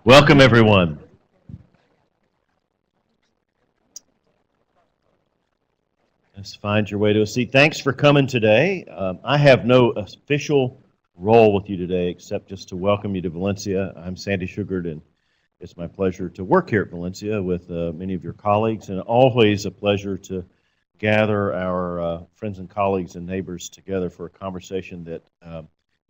Welcome, everyone. Just find your way to a seat. Thanks for coming today. I have no official role with you today except just to welcome you to Valencia. I'm Sandy Sugard, and it's my pleasure to work here at Valencia with many of your colleagues, and always a pleasure to gather our friends and colleagues and neighbors together for a conversation that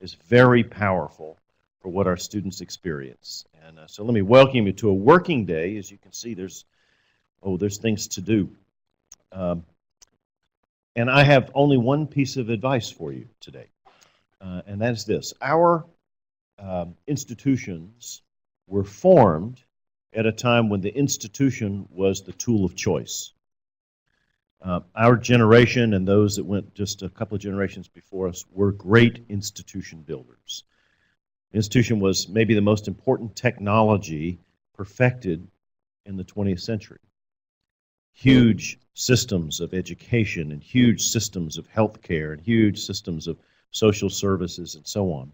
is very powerful for what our students experience. And so let me welcome you to a working day. As you can see, there's things to do. And I have only one piece of advice for you today, and that is this. Our institutions were formed at a time when the institution was the tool of choice. Our generation and those that went just a couple of generations before us were great institution builders. The institution was maybe the most important technology perfected in the 20th century. Huge systems of education and huge systems of healthcare and huge systems of social services and so on.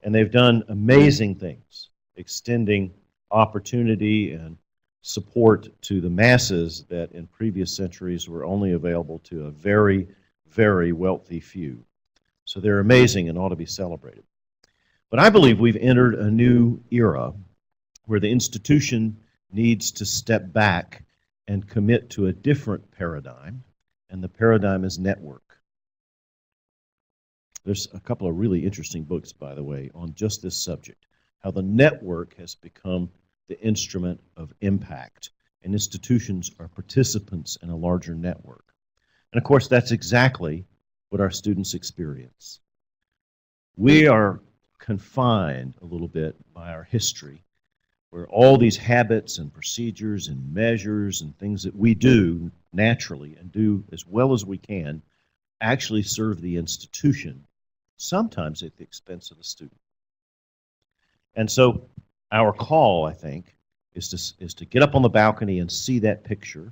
And they've done amazing things, extending opportunity and support to the masses that in previous centuries were only available to a very, very wealthy few. So they're amazing and ought to be celebrated. But I believe we've entered a new era where the institution needs to step back and commit to a different paradigm, and the paradigm is network. There's a couple of really interesting books, by the way, on just this subject, how the network has become the instrument of impact, and institutions are participants in a larger network. And of course, that's exactly what our students experience. We are confined a little bit by our history, where all these habits and procedures and measures and things that we do naturally and do as well as we can actually serve the institution, sometimes at the expense of the student. And so our call, I think, is to get up on the balcony and see that picture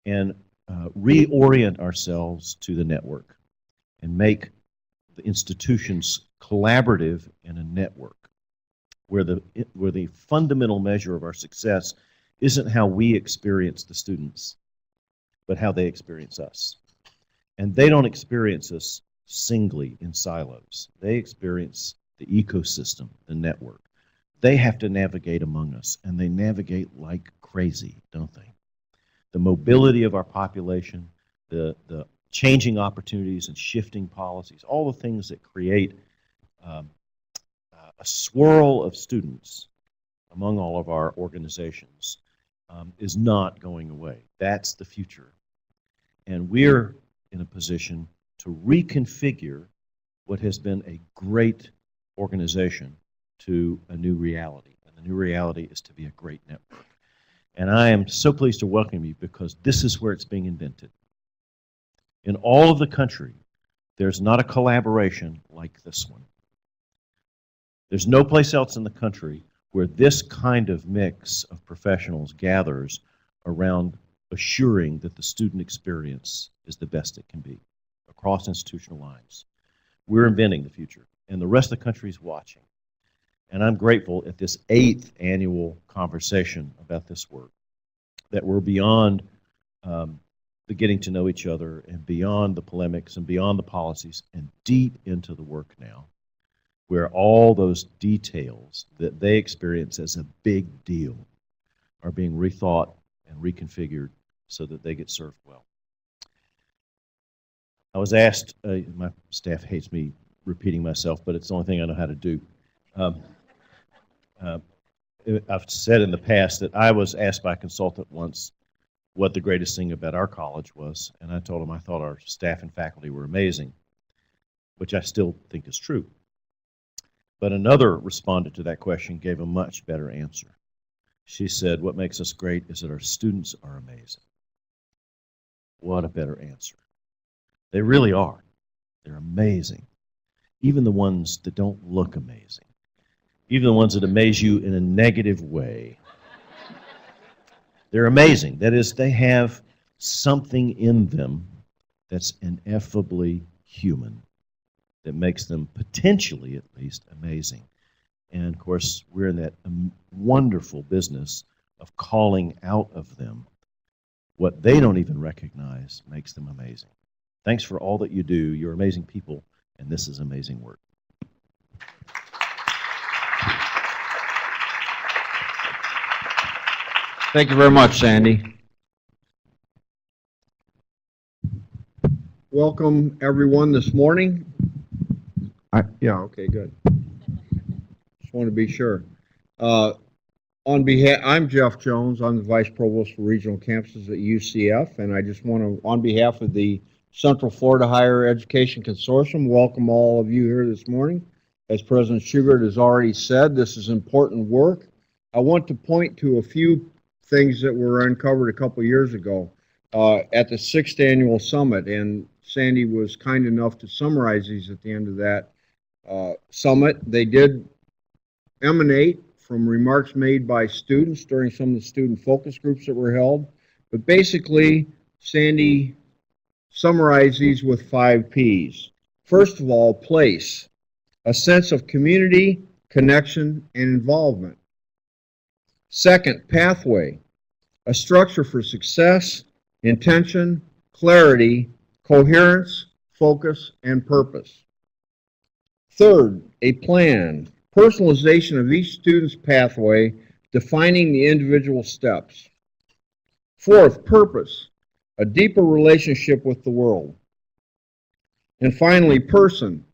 and reorient ourselves to the network and make the institutions collaborative in a network, where the fundamental measure of our success isn't how we experience the students, but how they experience us. And they don't experience us singly in silos. They experience the ecosystem, the network. They have to navigate among us, and they navigate like crazy, don't they? The mobility of our population, the changing opportunities and shifting policies, all the things that create a swirl of students among all of our organizations is not going away. That's the future. And we're in a position to reconfigure what has been a great organization to a new reality. And the new reality is to be a great network. And I am so pleased to welcome you because this is where it's being invented. In all of the country, there's not a collaboration like this one. There's no place else in the country where this kind of mix of professionals gathers around assuring that the student experience is the best it can be across institutional lines. We're inventing the future, and the rest of the country is watching. And I'm grateful at this 8th annual conversation about this work that we're beyond the getting to know each other and beyond the polemics and beyond the policies and deep into the work now, where all those details that they experience as a big deal are being rethought and reconfigured so that they get served well. I was asked, my staff hates me repeating myself, but it's the only thing I know how to do. I've said in the past that I was asked by a consultant once what the greatest thing about our college was, and I told him I thought our staff and faculty were amazing, which I still think is true. But another responded to that question, gave a much better answer. She said, what makes us great is that our students are amazing. What a better answer. They really are. They're amazing. Even the ones that don't look amazing. Even the ones that amaze you in a negative way. They're amazing. That is, they have something in them that's ineffably human, that makes them potentially, at least, amazing. And of course, we're in that wonderful business of calling out of them what they don't even recognize makes them amazing. Thanks for all that you do. You're amazing people, and this is amazing work. Thank you very much, Sandy. Welcome, everyone, this morning. Yeah, okay, good. Just want to be sure. I'm Jeff Jones. I'm the Vice Provost for Regional Campuses at UCF, and I just want to, on behalf of the Central Florida Higher Education Consortium, welcome all of you here this morning. As President Shugart has already said, this is important work. I want to point to a few things that were uncovered a couple years ago at the 6th Annual Summit, and Sandy was kind enough to summarize these at the end of that summit. They did emanate from remarks made by students during some of the student focus groups that were held, but basically, Sandy summarized these with 5 Ps. First of all, place, a sense of community, connection, and involvement. Second, pathway, a structure for success, intention, clarity, coherence, focus, and purpose. Third, a plan, personalization of each student's pathway, defining the individual steps. Fourth, purpose, a deeper relationship with the world. And finally, person,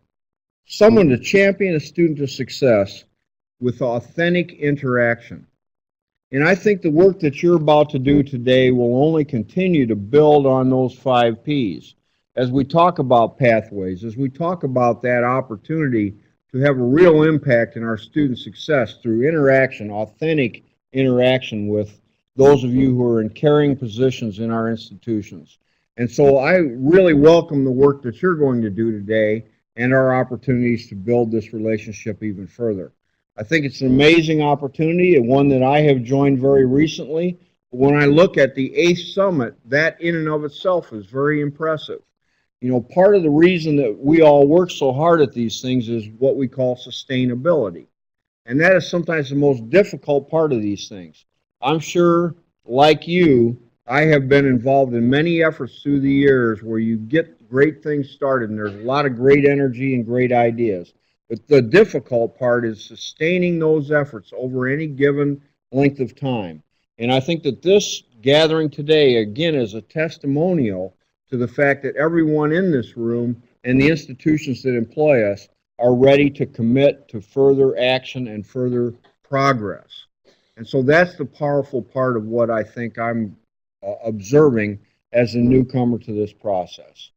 someone to champion a student to success with authentic interaction. And I think the work that you're about to do today will only continue to build on those 5 Ps. As we talk about pathways, as we talk about that opportunity to have a real impact in our student success through interaction, authentic interaction with those of you who are in caring positions in our institutions. And so I really welcome the work that you're going to do today and our opportunities to build this relationship even further. I think it's an amazing opportunity, and one that I have joined very recently. When I look at the 8th Summit, that in and of itself is very impressive. You know, part of the reason that we all work so hard at these things is what we call sustainability. And that is sometimes the most difficult part of these things. I'm sure, like you, I have been involved in many efforts through the years where you get great things started and there's a lot of great energy and great ideas. But the difficult part is sustaining those efforts over any given length of time. And I think that this gathering today, again, is a testimonial to the fact that everyone in this room and the institutions that employ us are ready to commit to further action and further progress. And so that's the powerful part of what I think I'm observing as a newcomer to this process.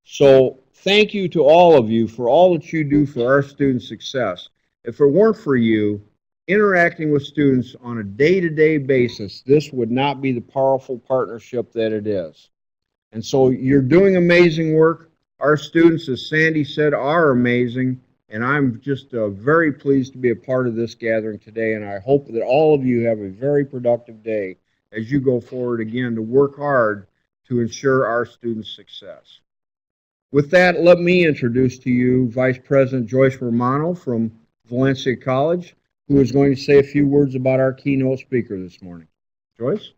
So thank you to all of you for all that you do for our student success. If it weren't for you interacting with students on a day-to-day basis, this would not be the powerful partnership that it is. And so you're doing amazing work. Our students, as Sandy said, are amazing. And I'm just very pleased to be a part of this gathering today. And I hope that all of you have a very productive day as you go forward again to work hard to ensure our students' success. With that, let me introduce to you Vice President Joyce Romano from Valencia College, who is going to say a few words about our keynote speaker this morning. Joyce?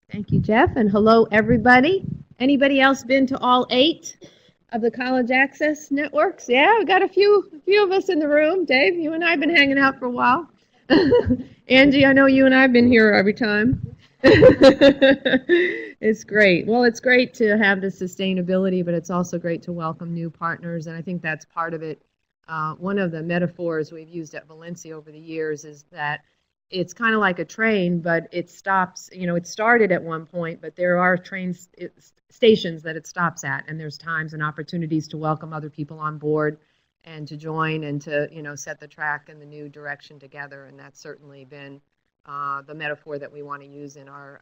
Thank you, Jeff, and hello, everybody. Anybody else been to all 8 of the College Access Networks? Yeah, we got a few of us in the room. Dave, you and I have been hanging out for a while. Angie, I know you and I have been here every time. It's great. Well, it's great to have the sustainability, but it's also great to welcome new partners, and I think that's part of it. One of the metaphors we've used at Valencia over the years is that it's kind of like a train, but it stops, it started at one point, but there are stations that it stops at, and there's times and opportunities to welcome other people on board and to join and to, set the track in the new direction together, and that's certainly been the metaphor that we want to use in our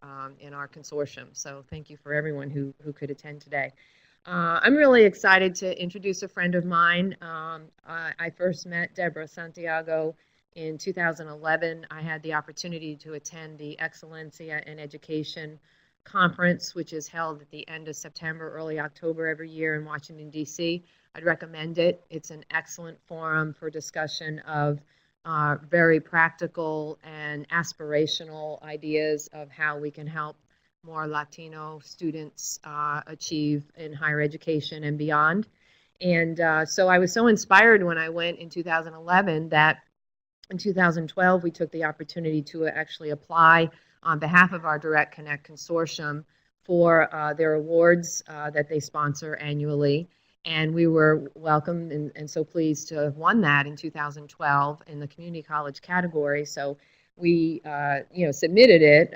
consortium. So thank you for everyone who could attend today. I'm really excited to introduce a friend of mine. I first met Deborah Santiago in 2011. I had the opportunity to attend the Excellencia in Education conference, which is held at the end of September, early October every year in Washington, D.C. I'd recommend it. It's an excellent forum for discussion of very practical and aspirational ideas of how we can help more Latino students achieve in higher education and beyond. And so I was so inspired when I went in 2011 that in 2012 we took the opportunity to actually apply on behalf of our Direct Connect Consortium for their awards that they sponsor annually. And we were welcomed and so pleased to have won that in 2012 in the community college category. So we, submitted it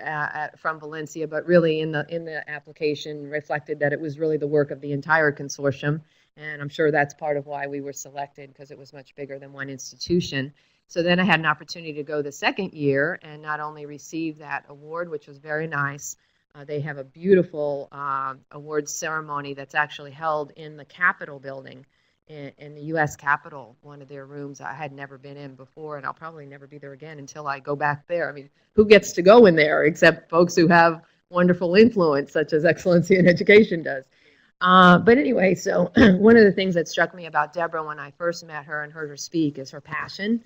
from Valencia, but really in the application reflected that it was really the work of the entire consortium. And I'm sure that's part of why we were selected, because it was much bigger than one institution. So then I had an opportunity to go the second year and not only receive that award, which was very nice. They have a beautiful awards ceremony that's actually held in the Capitol building in the U.S. Capitol, one of their rooms I had never been in before, and I'll probably never be there again until I go back there. I mean, who gets to go in there except folks who have wonderful influence, such as Excellency in Education does. But anyway, so one of the things that struck me about Deborah when I first met her and heard her speak is her passion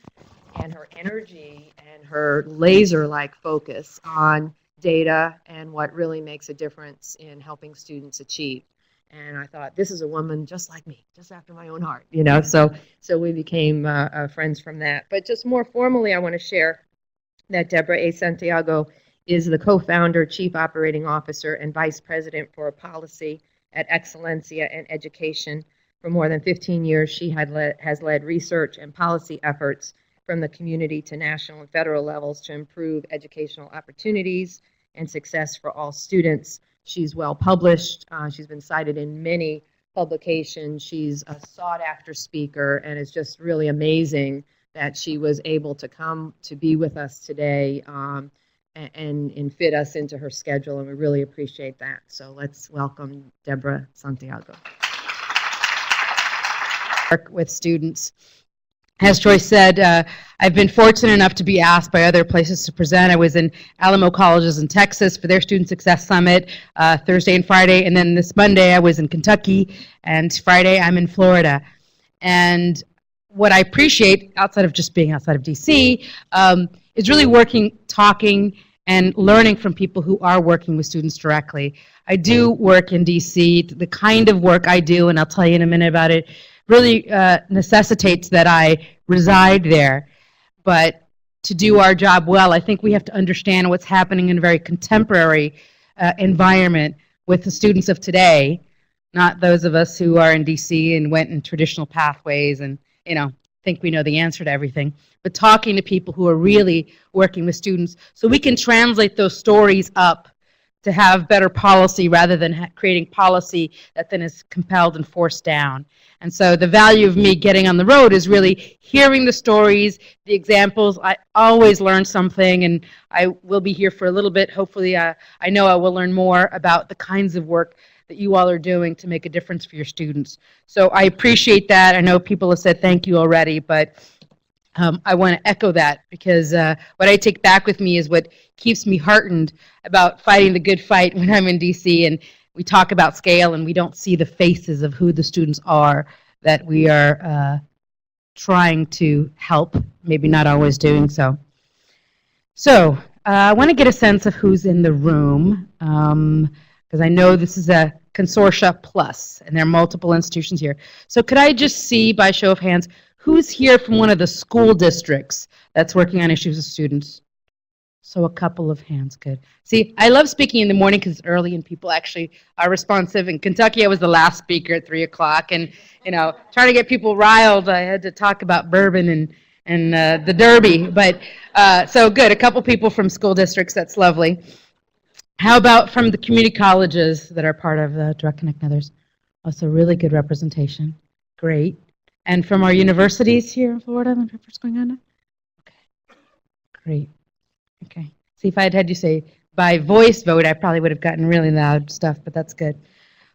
and her energy and her laser-like focus on data and what really makes a difference in helping students achieve. And I thought, this is a woman just like me, just after my own heart, So we became friends from that. But just more formally, I want to share that Deborah A. Santiago is the co-founder, chief operating officer, and vice president for policy at Excellencia in Education. For more than 15 years, she has led research and policy efforts from the community to national and federal levels to improve educational opportunities and success for all students. She's well published. She's been cited in many publications. She's a sought-after speaker, and it's just really amazing that she was able to come to be with us today and fit us into her schedule, and we really appreciate that. So let's welcome Deborah Santiago. Work with students. As Joyce said, I've been fortunate enough to be asked by other places to present. I was in Alamo Colleges in Texas for their Student Success Summit Thursday and Friday, and then this Monday I was in Kentucky, and Friday I'm in Florida. And what I appreciate, outside of just being outside of DC, is really working, talking, and learning from people who are working with students directly. I do work in DC. The kind of work I do, and I'll tell you in a minute about it, really necessitates that I reside there. But to do our job well, I think we have to understand what's happening in a very contemporary environment with the students of today, not those of us who are in DC and went in traditional pathways and, think we know the answer to everything, but talking to people who are really working with students so we can translate those stories up to have better policy rather than creating policy that then is compelled and forced down. And so the value of me getting on the road is really hearing the stories, the examples. I always learn something, and I will be here for a little bit. Hopefully, I know I will learn more about the kinds of work that you all are doing to make a difference for your students. So I appreciate that. I know people have said thank you already, but I want to echo that because what I take back with me is what keeps me heartened about fighting the good fight when I'm in DC and we talk about scale and we don't see the faces of who the students are that we are trying to help, maybe not always doing so. So I want to get a sense of who's in the room because I know this is a Consortia Plus and there are multiple institutions here. So could I just see by show of hands, who's here from one of the school districts that's working on issues with students? So a couple of hands, good. See, I love speaking in the morning because it's early and people actually are responsive. In Kentucky, I was the last speaker at 3 o'clock, and trying to get people riled, I had to talk about bourbon and the Derby. But so good, a couple people from school districts. That's lovely. How about from the community colleges that are part of the Direct Connect and others? Also, really good representation. Great. And from our universities here in Florida, what's going on now? Okay, great. Okay. See, if I had had you say by voice vote, I probably would have gotten really loud stuff, but that's good.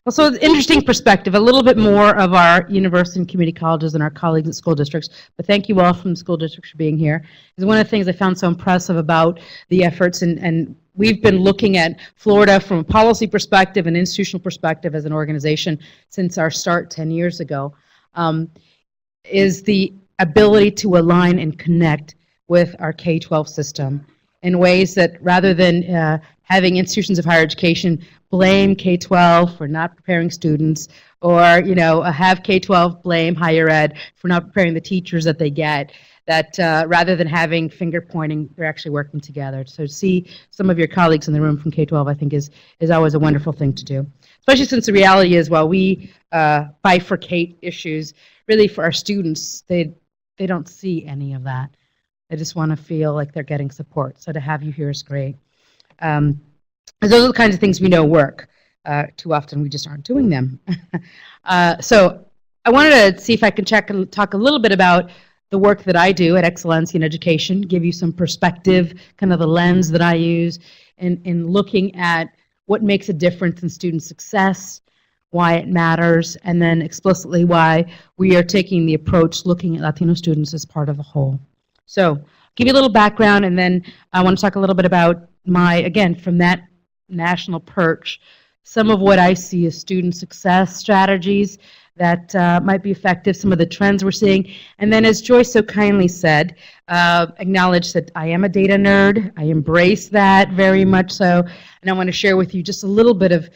Also, it's interesting perspective, a little bit more of our university and community colleges and our colleagues at school districts, but thank you all from the school districts for being here. Because one of the things I found so impressive about the efforts and we've been looking at Florida from a policy perspective and institutional perspective as an organization since our start 10 years ago, is the ability to align and connect with our K-12 system in ways that, rather than having institutions of higher education blame K-12 for not preparing students, or have K-12 blame higher ed for not preparing the teachers that they get, that rather than having finger pointing, they're actually working together. So to see some of your colleagues in the room from K-12, I think is always a wonderful thing to do, especially since the reality is, while we bifurcate issues, really for our students, they don't see any of that. They just want to feel like they're getting support. So to have you here is great. Those are the kinds of things we know work. Too often we just aren't doing them. So I wanted to see if I can talk a little bit about the work that I do at Excellencia in Education, give you some perspective, kind of the lens that I use in looking at what makes a difference in student success, why it matters, and then explicitly why we are taking the approach looking at Latino students as part of a whole. So give you a little background, and then I want to talk a little bit about again, from that national perch, some of what I see as student success strategies that might be effective, some of the trends we're seeing, and then, as Joyce so kindly said, acknowledge that I am a data nerd. I embrace that very much so, and I want to share with you just a little bit of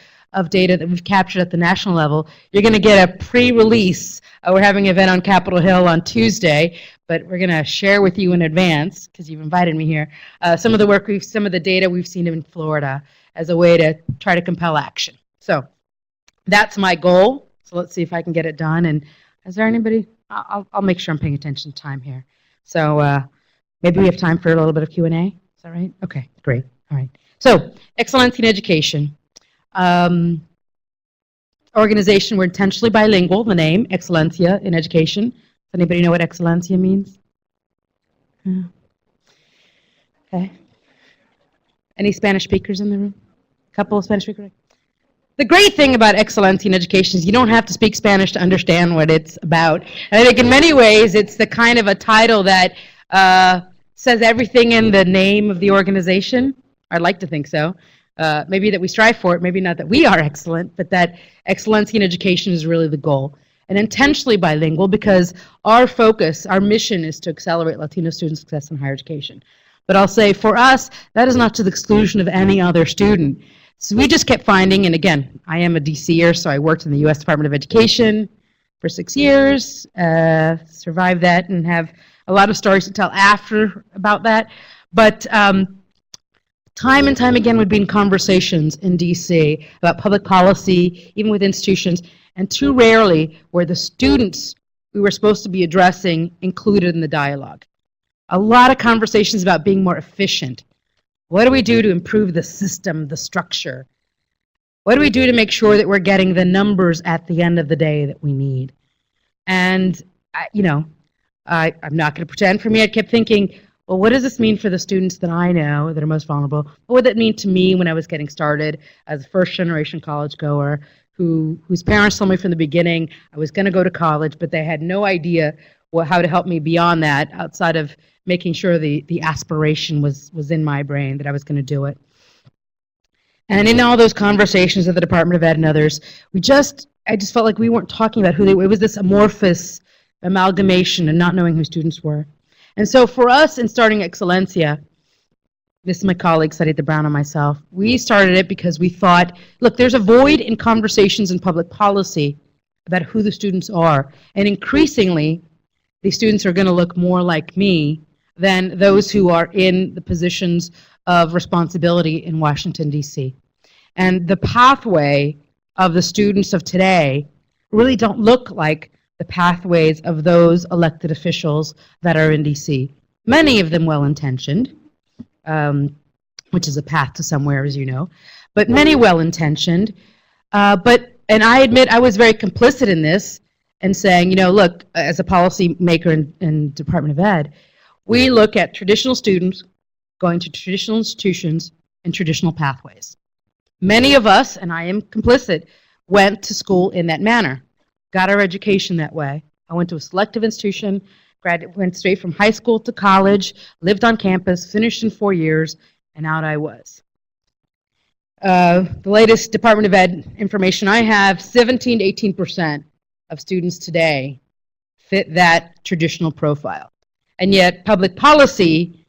data that we've captured at the national level. You're going to get a pre-release. We're having an event on Capitol Hill on Tuesday, but we're going to share with you in advance, because you've invited me here, some of the data we've seen in Florida as a way to try to compel action. So that's my goal. So let's see if I can get it done. And is there anybody? I'll make sure I'm paying attention to time here. So maybe we have time for a little bit of Q&A. Is that right? Okay, great. All right. So Excellencia in Education. Organization, we're intentionally bilingual, the name, Excellencia in Education. Does anybody know what Excellencia means? Okay. Any Spanish speakers in the room? A couple of Spanish speakers? The great thing about Excellencia in Education is you don't have to speak Spanish to understand what it's about. And I think in many ways it's the kind of a title that says everything in the name of the organization. I'd like to think so. Maybe that we strive for it, maybe not that we are excellent, but that Excellencia in Education is really the goal. And intentionally bilingual, because our focus, our mission is to accelerate Latino student success in higher education. But I'll say for us, that is not to the exclusion of any other student. So we just kept finding, and again, I am a DCer, so I worked in the U.S. Department of Education for 6 years, survived that, and have a lot of stories to tell after about that. But time and time again would be in conversations in D.C. about public policy, even with institutions, and too rarely were the students we were supposed to be addressing included in the dialogue. A lot of conversations about being more efficient. What do we do to improve the system, the structure? What do we do to make sure that we're getting the numbers at the end of the day that we need? And, I'm not going to pretend for me, I kept thinking, well, what does this mean for the students that I know that are most vulnerable? What would that mean to me when I was getting started as a first-generation college goer whose parents told me from the beginning I was going to go to college, but they had no idea how to help me beyond that, outside of making sure the aspiration was in my brain that I was going to do it. And in all those conversations with the Department of Ed and others, I just felt like we weren't talking about who they were. It was this amorphous amalgamation and not knowing who students were. And so for us in starting Excellencia, this is my colleague, Sarita Brown, and myself, we started it because we thought, look, there's a void in conversations in public policy about who the students are. And increasingly, these students are going to look more like me than those who are in the positions of responsibility in Washington, D.C. And the pathway of the students of today really don't look like the pathways of those elected officials that are in D.C. Many of them well-intentioned, which is a path to somewhere, as you know, but many well-intentioned. And I admit I was very complicit in this and saying, look, as a policy maker in Department of Ed, we look at traditional students going to traditional institutions and traditional pathways. Many of us, and I am complicit, went to school in that manner, got our education that way. I went to a selective institution, went straight from high school to college, lived on campus, finished in 4 years, and out I was. The latest Department of Ed information I have, 17 to 18% of students today fit that traditional profile. And yet public policy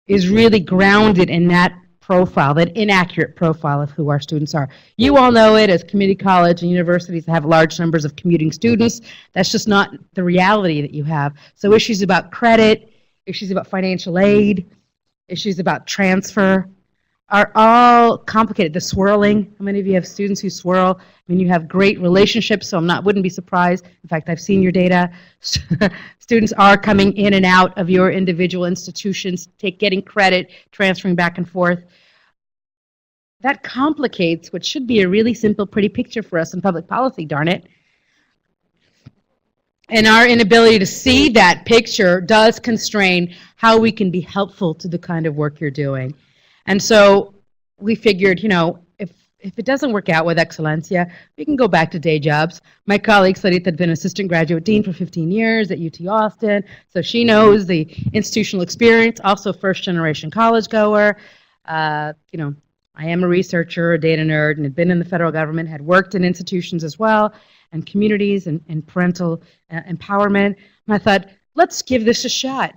is really grounded in that profile, that inaccurate profile of who our students are. You all know it as community college and universities have large numbers of commuting students. That's just not the reality that you have. So issues about credit, issues about financial aid, issues about transfer are all complicated. The swirling, how many of you have students who swirl? I mean, you have great relationships, so wouldn't be surprised. In fact, I've seen your data. Students are coming in and out of your individual institutions, getting credit, transferring back and forth. That complicates what should be a really simple, pretty picture for us in public policy, darn it. And our inability to see that picture does constrain how we can be helpful to the kind of work you're doing. And so we figured, if it doesn't work out with Excelencia, we can go back to day jobs. My colleague Sarita had been assistant graduate dean for 15 years at UT Austin, so she knows the institutional experience, also first-generation college goer. I am a researcher, a data nerd, and had been in the federal government, had worked in institutions as well, and communities and parental empowerment. And I thought, let's give this a shot.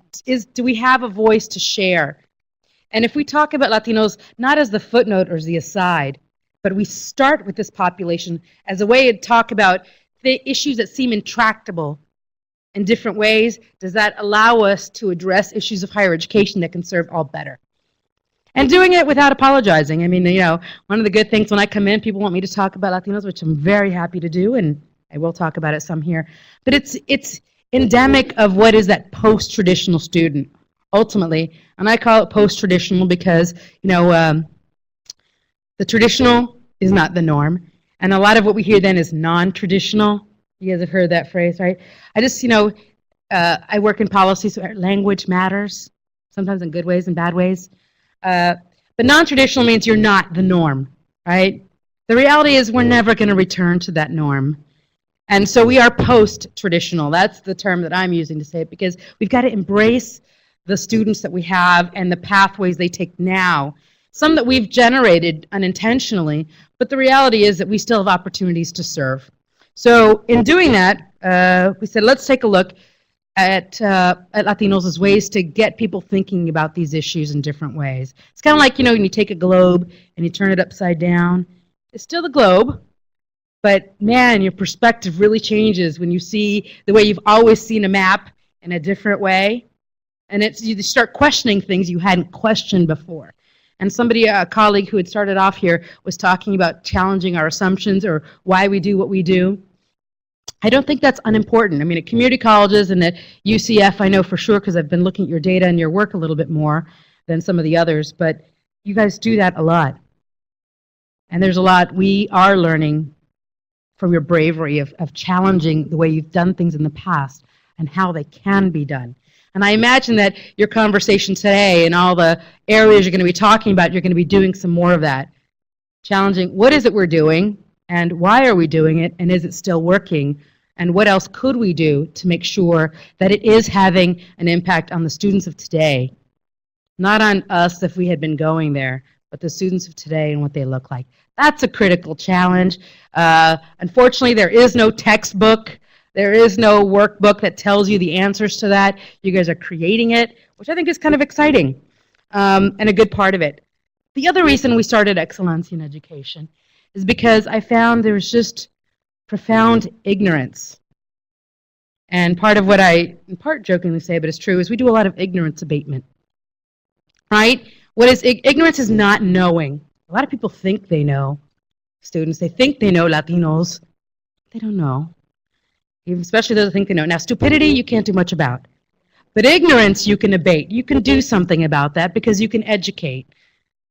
Do we have a voice to share? And if we talk about Latinos not as the footnote or as the aside, but we start with this population as a way to talk about the issues that seem intractable in different ways, does that allow us to address issues of higher education that can serve all better? And doing it without apologizing. I mean, one of the good things when I come in, people want me to talk about Latinos, which I'm very happy to do, and I will talk about it some here. But it's endemic of what is that post-traditional student, ultimately. And I call it post-traditional because, the traditional is not the norm. And a lot of what we hear then is non-traditional. You guys have heard that phrase, right? I just, I work in policy, so language matters, sometimes in good ways and bad ways. But non-traditional means you're not the norm, right? The reality is we're never going to return to that norm. And so we are post-traditional. That's the term that I'm using to say it, because we've got to embrace the students that we have and the pathways they take now. Some that we've generated unintentionally, but the reality is that we still have opportunities to serve. So in doing that, we said, let's take a look at Latinos as ways to get people thinking about these issues in different ways. It's kind of like, when you take a globe and you turn it upside down. It's still the globe, but man, your perspective really changes when you see the way you've always seen a map in a different way. And you start questioning things you hadn't questioned before. And a colleague who had started off here, was talking about challenging our assumptions or why we do what we do. I don't think that's unimportant. I mean, at community colleges and at UCF, I know for sure because I've been looking at your data and your work a little bit more than some of the others, but you guys do that a lot. And there's a lot we are learning from your bravery of challenging the way you've done things in the past and how they can be done. And I imagine that your conversation today and all the areas you're going to be talking about, you're going to be doing some more of that. Challenging what is it we're doing and why are we doing it and is it still working? And what else could we do to make sure that it is having an impact on the students of today? Not on us if we had been going there, but the students of today and what they look like. That's a critical challenge. Unfortunately, there is no textbook. There is no workbook that tells you the answers to that. You guys are creating it, which I think is kind of exciting and a good part of it. The other reason we started Excelencia in Education is because I found there was just profound ignorance. And part of what I, in part jokingly say, but it's true, is we do a lot of ignorance abatement, right? What is ignorance is not knowing. A lot of people think they know. Students, they think they know Latinos. They don't know. Especially those who think they know. Now, stupidity, you can't do much about. But ignorance, you can abate. You can do something about that because you can educate.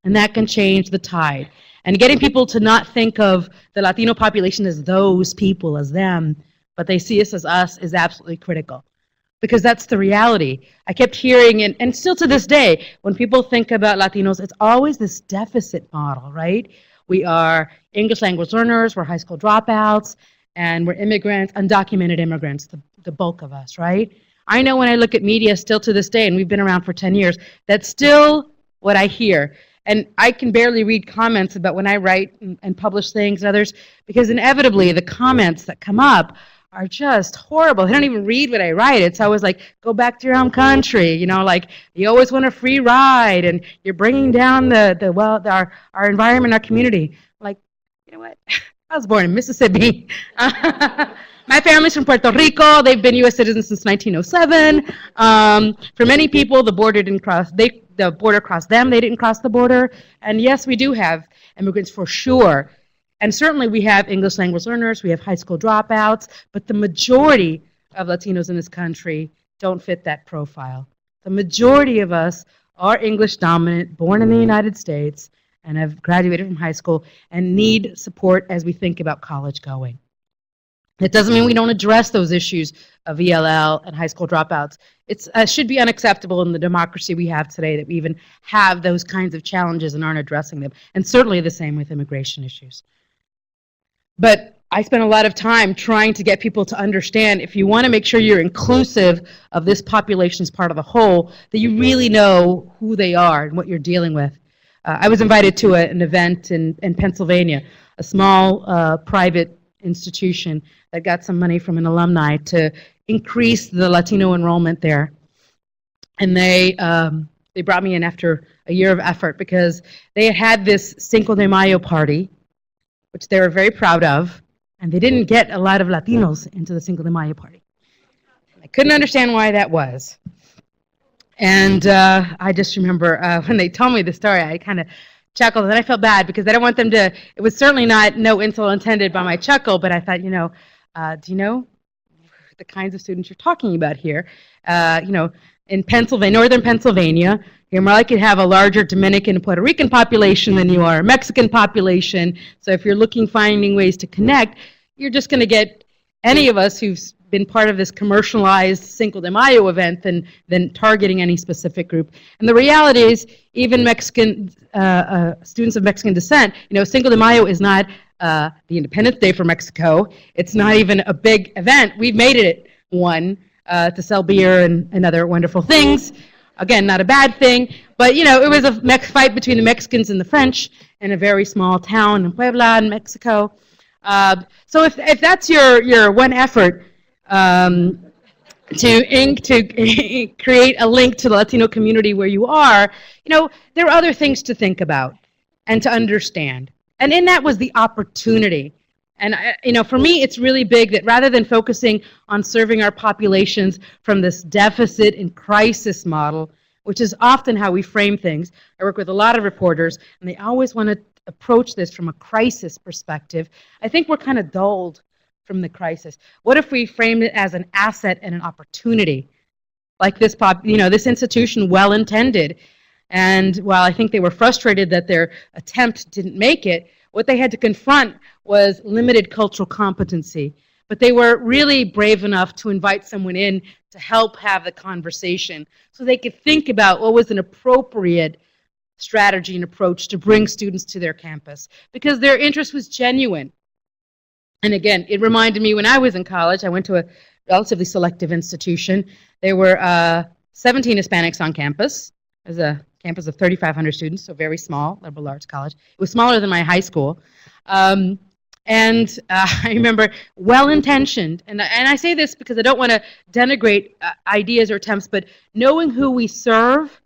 And that can change the tide. And getting people to not think of the Latino population as those people, as them, but they see us as is absolutely critical. Because that's the reality. I kept hearing, and still to this day, when people think about Latinos, it's always this deficit model, right? We are English language learners, we're high school dropouts, and we're immigrants, undocumented immigrants, the bulk of us, right? I know when I look at media still to this day, and we've been around for 10 years, that's still what I hear. And I can barely read comments about when I write and publish things and others, because inevitably the comments that come up are just horrible. They don't even read what I write. It's always like, go back to your home country, you know, like you always want a free ride and you're bringing down our environment, our community. Like, you know what? I was born in Mississippi. My family's from Puerto Rico. They've been U.S. citizens since 1907. For many people, the border didn't cross. The border crossed them. They didn't cross the border. And yes, we do have immigrants for sure. And certainly we have English language learners. We have high school dropouts. But the majority of Latinos in this country don't fit that profile. The majority of us are English dominant, born in the United States, and have graduated from high school and need support as we think about college going. It doesn't mean we don't address those issues of ELL and high school dropouts. It should be unacceptable in the democracy we have today that we even have those kinds of challenges and aren't addressing them. And certainly the same with immigration issues. But I spent a lot of time trying to get people to understand, if you want to make sure you're inclusive of this population's part of the whole, that you really know who they are and what you're dealing with. I was invited to an event in Pennsylvania, a small private institution that got some money from an alumni to increase the Latino enrollment there. And they brought me in after a year of effort because they had this Cinco de Mayo party, which they were very proud of, and they didn't get a lot of Latinos into the Cinco de Mayo party. I couldn't understand why that was. And I just remember when they told me the story, I kind of chuckled, and I felt bad because I don't want them to, it was certainly not no insult intended by my chuckle, but I thought, do you know the kinds of students you're talking about here? In Pennsylvania, northern Pennsylvania, you're more likely to have a larger Dominican and Puerto Rican population than you are a Mexican population. So if you're finding ways to connect, you're just going to get any of us who's been part of this commercialized Cinco de Mayo event than targeting any specific group. And the reality is, even Mexican students of Mexican descent, Cinco de Mayo is not the Independence Day for Mexico. It's not even a big event. We've made it one to sell beer and other wonderful things. Again, not a bad thing, but it was a fight between the Mexicans and the French in a very small town in Puebla, in Mexico. So if that's your one effort to create a link to the Latino community where you are, there are other things to think about and to understand. And in that was the opportunity. And for me, it's really big that rather than focusing on serving our populations from this deficit and crisis model, which is often how we frame things. I work with a lot of reporters, and they always want to approach this from a crisis perspective. I think we're kind of dulled from the crisis. What if we framed it as an asset and an opportunity? Like this this institution, well-intended. And while I think they were frustrated that their attempt didn't make it, what they had to confront was limited cultural competency. But they were really brave enough to invite someone in to help have the conversation so they could think about what was an appropriate strategy and approach to bring students to their campus, because their interest was genuine. And again, it reminded me when I was in college, I went to a relatively selective institution. There were 17 Hispanics on campus. It was a campus of 3,500 students, so very small, liberal arts college. It was smaller than my high school. I remember well-intentioned, and I say this because I don't want to denigrate ideas or attempts, but knowing who we serve,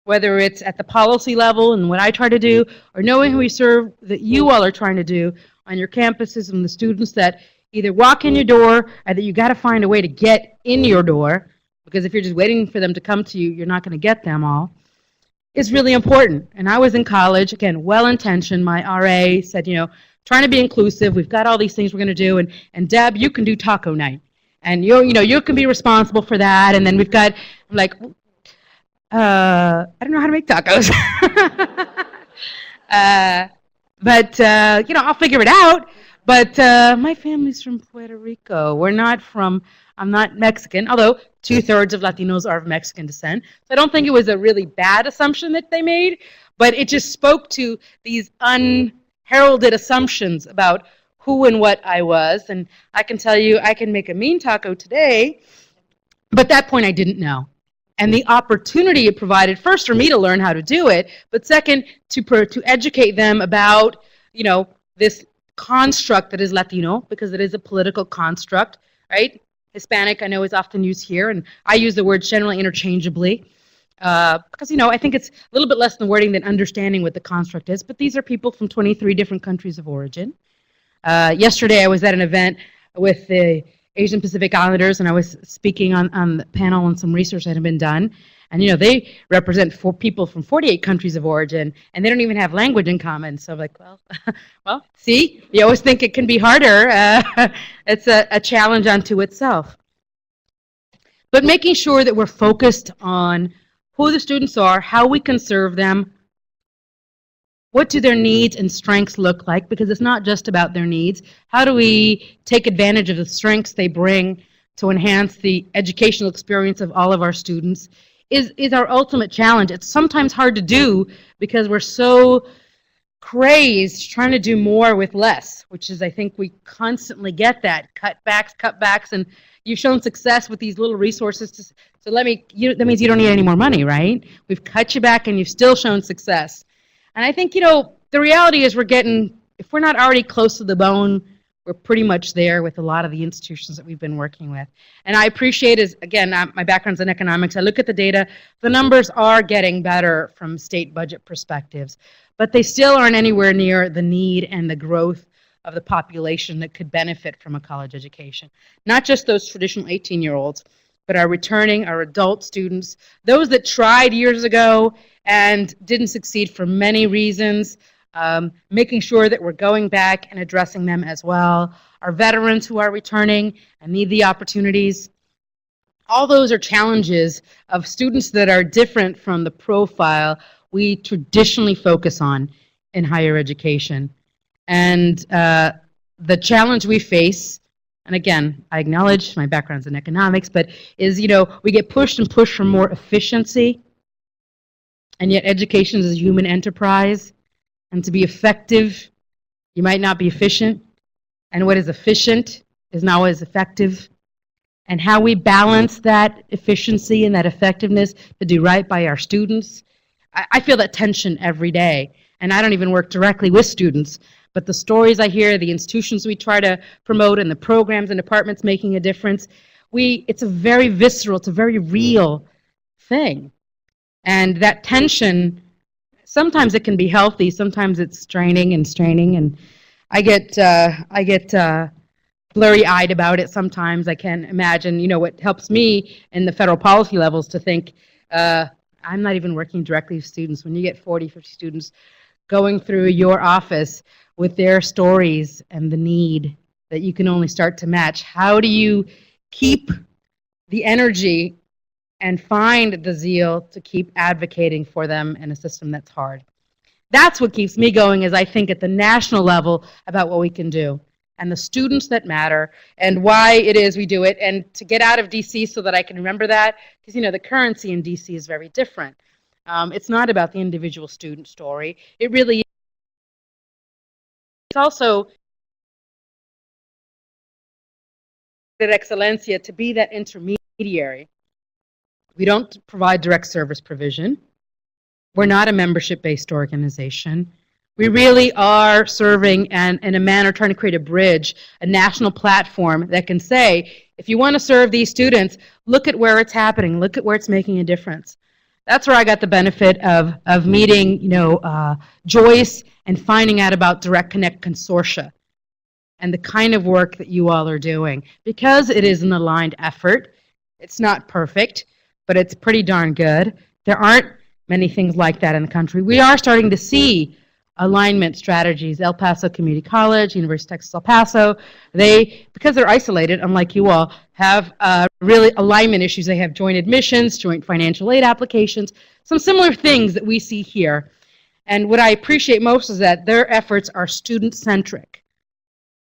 whether it's at the policy level and what I try to do, or knowing who we serve that you all are trying to do on your campuses and the students that either walk in your door or that you got to find a way to get in your door, because if you're just waiting for them to come to you, you're not going to get them all, is really important. And I was in college, again, well-intentioned. My RA said, trying to be inclusive. We've got all these things we're going to do, and Deb, you can do taco night, and you can be responsible for that. And then we've got, I'm like, I don't know how to make tacos, but I'll figure it out. But my family's from Puerto Rico. I'm not Mexican, although 2/3 of Latinos are of Mexican descent. So I don't think it was a really bad assumption that they made, but it just spoke to these unheralded assumptions about who and what I was. And I can tell you, I can make a mean taco today, but at that point I didn't know. and the opportunity it provided, first for me to learn how to do it, but second to educate them about, this construct that is Latino, because it is a political construct, right? Hispanic, I know, is often used here, and I use the word generally interchangeably, because, I think it's a little bit less than wording than understanding what the construct is, but these are people from 23 different countries of origin. Yesterday, I was at an event with the Asian Pacific Islanders, and I was speaking on the panel on some research that had been done. And, they represent people from 48 countries of origin, and they don't even have language in common. So I'm like, well, see, you always think it can be harder. It's a challenge unto itself. But making sure that we're focused on who the students are, how we can serve them, what do their needs and strengths look like, because it's not just about their needs. How do we take advantage of the strengths they bring to enhance the educational experience of all of our students is our ultimate challenge. It's sometimes hard to do because we're so crazed trying to do more with less, which is, I think we constantly get that, cutbacks, and you've shown success with these little resources. So that means you don't need any more money, right? We've cut you back and you've still shown success. And I think, the reality is if we're not already close to the bone, we're pretty much there with a lot of the institutions that we've been working with. And I appreciate, again, my background's in economics. I look at the data. The numbers are getting better from state budget perspectives, but they still aren't anywhere near the need and the growth of the population that could benefit from a college education. Not just those traditional 18-year-olds, but our adult students, those that tried years ago and didn't succeed for many reasons, making sure that we're going back and addressing them as well. Our veterans who are returning and need the opportunities. All those are challenges of students that are different from the profile we traditionally focus on in higher education. And the challenge we face, and again, I acknowledge my background's in economics, but is, we get pushed for more efficiency, and yet education is a human enterprise. And to be effective, you might not be efficient. And what is efficient is not always effective. And how we balance that efficiency and that effectiveness to do right by our students, I feel that tension every day. And I don't even work directly with students, but the stories I hear, the institutions we try to promote, and the programs and departments making a difference, it's a very visceral, it's a very real thing. And that tension, sometimes it can be healthy, sometimes it's straining, and I get blurry-eyed about it sometimes. I can imagine, what helps me in the federal policy levels to think, I'm not even working directly with students. When you get 40, 50 students going through your office with their stories and the need that you can only start to match, how do you keep the energy and find the zeal to keep advocating for them in a system that's hard? That's what keeps me going, as I think at the national level about what we can do and the students that matter and why it is we do it, and to get out of DC so that I can remember that, because the currency in DC is very different. It's not about the individual student story. It really is. It's also at Excelencia to be that intermediary. We don't provide direct service provision. We're not a membership-based organization. We really are serving and in a manner trying to create a bridge, a national platform that can say, if you want to serve these students, look at where it's happening, look at where it's making a difference. That's where I got the benefit of meeting, Joyce and finding out about Direct Connect Consortia and the kind of work that you all are doing. Because it is an aligned effort, it's not perfect, but it's pretty darn good. There aren't many things like that in the country. We are starting to see alignment strategies. El Paso Community College, University of Texas El Paso, because they're isolated, unlike you all, have really alignment issues. They have joint admissions, joint financial aid applications, some similar things that we see here. And what I appreciate most is that their efforts are student-centric.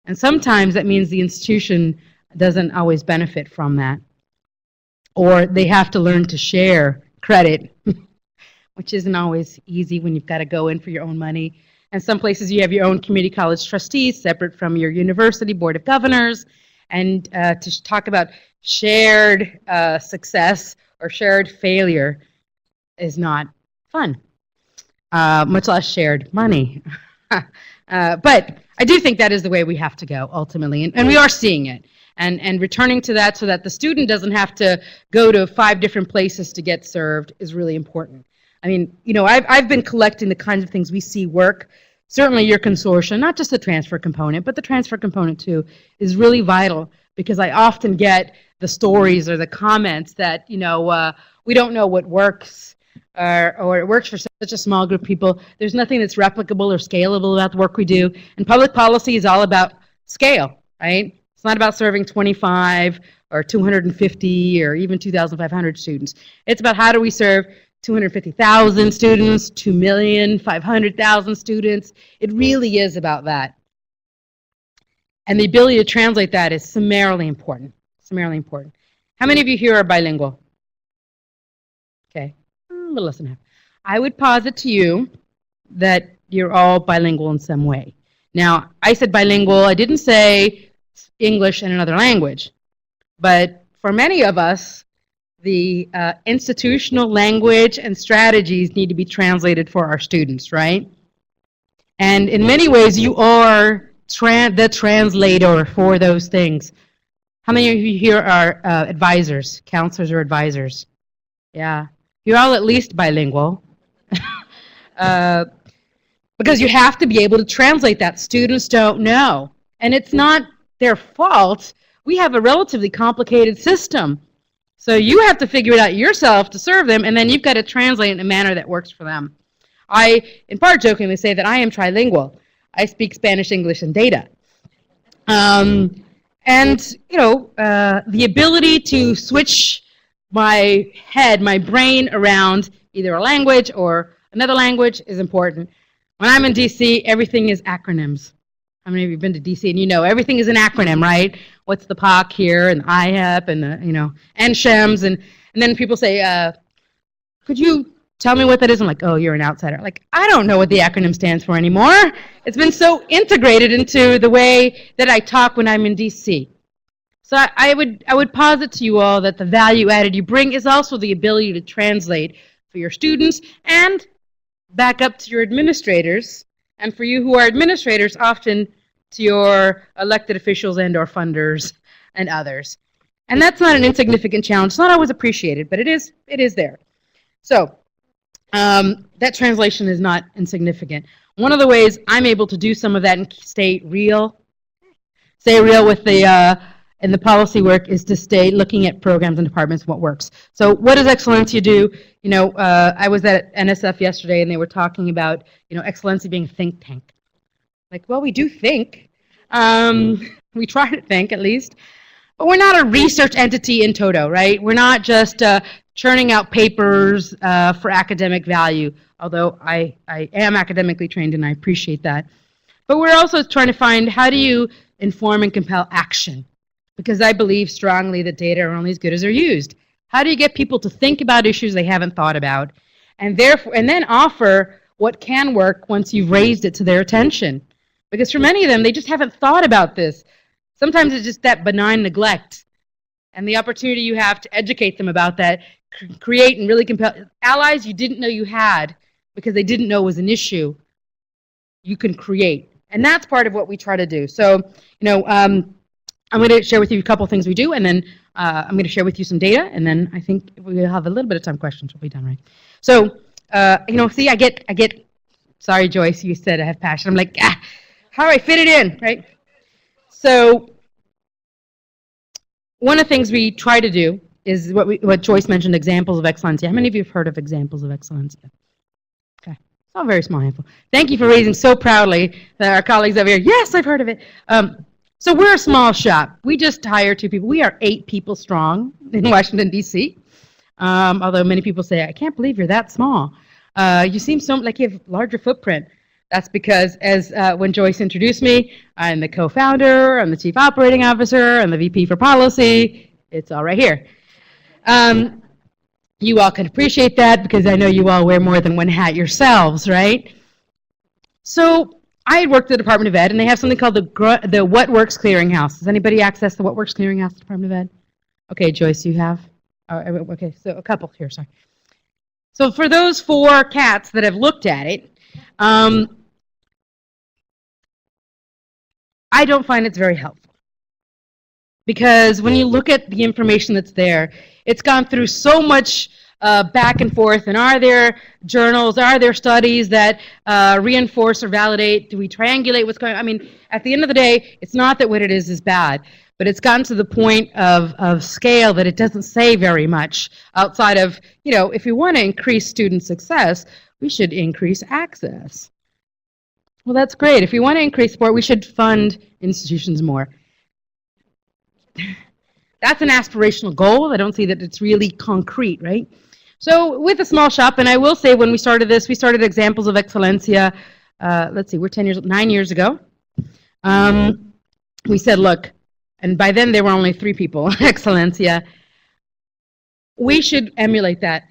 And sometimes that means the institution doesn't always benefit from that. Or they have to learn to share credit, which isn't always easy when you've got to go in for your own money. And some places you have your own community college trustees separate from your university board of governors. And to talk about shared success or shared failure is not fun, much less shared money. But I do think that is the way we have to go ultimately, and we are seeing it. And returning to that so that the student doesn't have to go to 5 different places to get served is really important. I mean, you know, I've been collecting the kinds of things we see work. Certainly your consortium, not just the transfer component, but the transfer component too, is really vital because I often get the stories or the comments that, you know, we don't know what works or it works for such a small group of people. There's nothing that's replicable or scalable about the work we do. And public policy is all about scale, right? It's not about serving 25 or 250 or even 2,500 students. It's about how do we serve 250,000 students, 2,500,000 students. It really is about that. And the ability to translate that is summarily important. Summarily important. How many of you here are bilingual? Okay, a little less than half. I would posit to you that you're all bilingual in some way. Now, I said bilingual. I didn't say English and another language. But for many of us, the institutional language and strategies need to be translated for our students, right? And in many ways, you are the translator for those things. How many of you here are advisors, counselors or advisors? Yeah. You're all at least bilingual. Because you have to be able to translate that. Students don't know. And it's not their fault. We have a relatively complicated system. So you have to figure it out yourself to serve them, and then you've got to translate in a manner that works for them. I, in part jokingly, say that I am trilingual. I speak Spanish, English, and data. And, you know, the ability to switch my head, my brain around either a language or another language is important. When I'm in D.C., everything is acronyms. How many of you have been to D.C. and you know everything is an acronym, right? What's the POC here and the IHEP and the, you know, NSHEMS, and then people say, could you tell me what that is? I'm like, oh, you're an outsider. Like, I don't know what the acronym stands for anymore. It's been so integrated into the way that I talk when I'm in D.C. So I would posit to you all that the value added you bring is also the ability to translate for your students and back up to your administrators, and for you who are administrators, often to your elected officials and or funders and others. And that's not an insignificant challenge. It's not always appreciated, but it is there. So that translation is not insignificant. One of the ways I'm able to do some of that and stay real with the in the policy work is to stay looking at programs and departments, what works. So what does Excellencia do? You know, I was at NSF yesterday and they were talking about, you know, Excellencia being a think tank. Like, well, we do think. We try to think at least. But we're not a research entity in toto, right? We're not just churning out papers for academic value, although I am academically trained and I appreciate that. But we're also trying to find how do you inform and compel action? Because I believe strongly that data are only as good as they're used. How do you get people to think about issues they haven't thought about, and then offer what can work once you've raised it to their attention? Because for many of them, they just haven't thought about this. Sometimes it's just that benign neglect, and the opportunity you have to educate them about that, create and really compel allies you didn't know you had because they didn't know it was an issue. You can create, and that's part of what we try to do. So, you know. I'm going to share with you a couple of things we do, and then I'm going to share with you some data, and then I think we'll have a little bit of time questions. We'll be done, right? So, you know, see, I get, sorry, Joyce, you said I have passion. I'm like, how do I fit it in, right? So, one of the things we try to do is what Joyce mentioned, examples of excellence. How many of you have heard of examples of excellence? Okay, it's all a very small handful. Thank you for raising so proudly that our colleagues over here. Yes, I've heard of it. So we're a small shop. We just hire 2 people. We are 8 people strong in Washington, D.C., although many people say, I can't believe you're that small. You seem so like you have a larger footprint. That's because as when Joyce introduced me, I'm the co-founder, I'm the chief operating officer, I'm the VP for policy. It's all right here. You all can appreciate that because I know you all wear more than one hat yourselves, right? So I had worked at the Department of Ed, and they have something called the What Works Clearinghouse. Does anybody access the What Works Clearinghouse at the Department of Ed? Okay, Joyce, you have? Okay, so a couple here, sorry. So for those 4 cats that have looked at it, I don't find it's very helpful. Because when you look at the information that's there, it's gone through so much back and forth, and are there journals, are there studies that reinforce or validate? Do we triangulate what's going on? I mean, at the end of the day, it's not that what it is bad, but it's gotten to the point of scale that it doesn't say very much outside of, if we want to increase student success, we should increase access. Well, that's great. If we want to increase support, we should fund institutions more. That's an aspirational goal. I don't see that it's really concrete, right? So with a small shop, and I will say when we started this, we started Examples of Excelencia, let's see, we're 9 years ago. We said, look, and by then there were only 3 people, Excelencia. We should emulate that,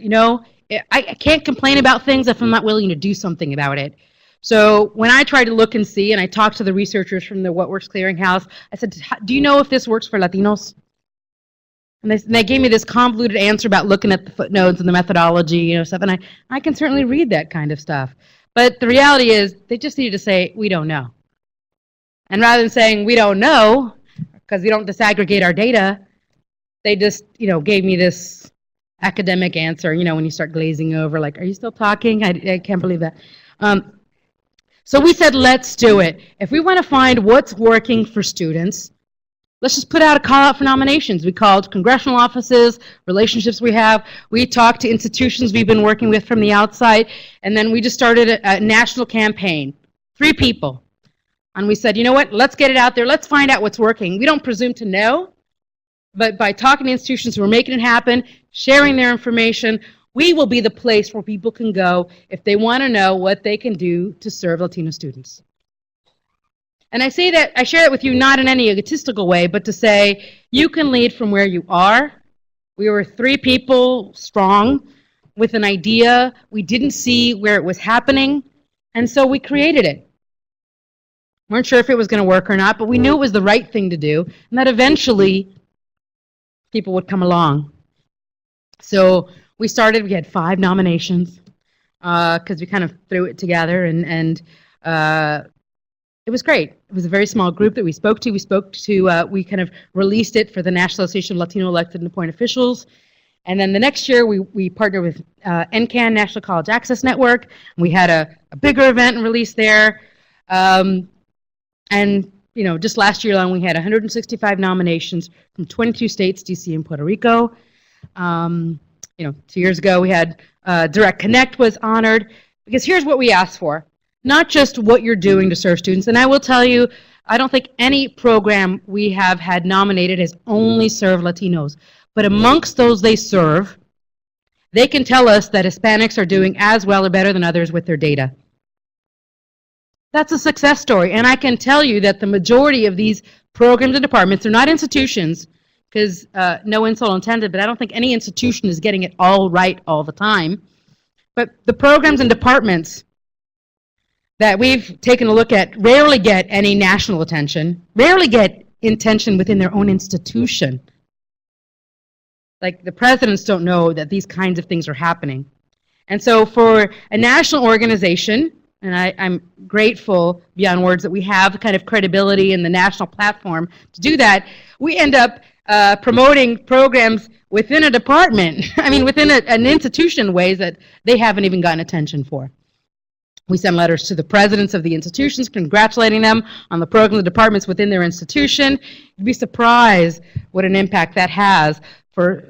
I can't complain about things if I'm not willing to do something about it. So when I tried to look and see, and I talked to the researchers from the What Works Clearinghouse, I said, do you know if this works for Latinos? And they gave me this convoluted answer about looking at the footnotes and the methodology, stuff, and I can certainly read that kind of stuff. But the reality is, they just needed to say, we don't know. And rather than saying, we don't know, because we don't disaggregate our data, they just, gave me this academic answer, when you start glazing over, like, are you still talking? I can't believe that. So we said, let's do it. If we want to find what's working for students, let's just put out a call out for nominations. We called congressional offices, relationships we have. We talked to institutions we've been working with from the outside. And then we just started a national campaign, 3 people. And we said, you know what, let's get it out there. Let's find out what's working. We don't presume to know, but by talking to institutions who are making it happen, sharing their information, we will be the place where people can go if they want to know what they can do to serve Latino students. And I say that, I share that with you not in any egotistical way, but to say you can lead from where you are. We were 3 people strong with an idea. We didn't see where it was happening, and so we created it. Weren't sure if it was going to work or not, but we knew it was the right thing to do, and that eventually people would come along. So we had 5 nominations because we kind of threw it together, and it was great. It was a very small group that we spoke to. We kind of released it for the National Association of Latino Elected and Appointed Officials. And then the next year, we partnered with NCAN, National College Access Network. And we had a bigger event and release there. And, just last year alone, we had 165 nominations from 22 states, DC and Puerto Rico. 2 years ago, we had Direct Connect was honored. Because here's what we asked for. Not just what you're doing to serve students. And I will tell you, I don't think any program we have had nominated has only served Latinos. But amongst those they serve, they can tell us that Hispanics are doing as well or better than others with their data. That's a success story. And I can tell you that the majority of these programs and departments are not institutions, because no insult intended, but I don't think any institution is getting it all right all the time. But the programs and departments that we've taken a look at rarely get any national attention, rarely get attention within their own institution. Like, the presidents don't know that these kinds of things are happening. And so for a national organization, and I'm grateful beyond words that we have the kind of credibility in the national platform to do that, we end up promoting programs within a department, within an institution, in ways that they haven't even gotten attention for. We send letters to the presidents of the institutions congratulating them on the programs and departments within their institution. You'd be surprised what an impact that has for,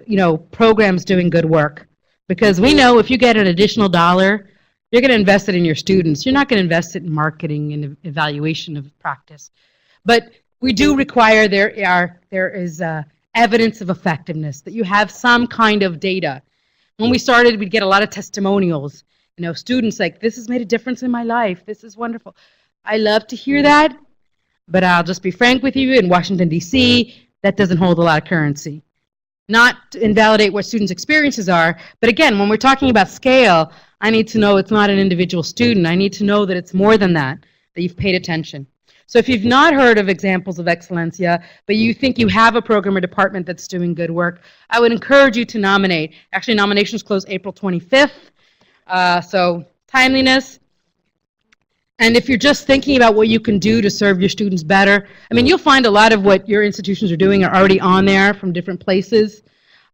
programs doing good work. Because we know if you get an additional $1, you're going to invest it in your students. You're not going to invest it in marketing and evaluation of practice. But we do require there is evidence of effectiveness, that you have some kind of data. When we started, we'd get a lot of testimonials. Students like, this has made a difference in my life. This is wonderful. I love to hear that, but I'll just be frank with you, in Washington, D.C., that doesn't hold a lot of currency. Not to invalidate what students' experiences are, but again, when we're talking about scale, I need to know it's not an individual student. I need to know that it's more than that you've paid attention. So if you've not heard of examples of Excelencia, but you think you have a program or department that's doing good work, I would encourage you to nominate. Actually, nominations close April 25th, so timeliness. And if you're just thinking about what you can do to serve your students better, I mean, you'll find a lot of what your institutions are doing are already on there from different places.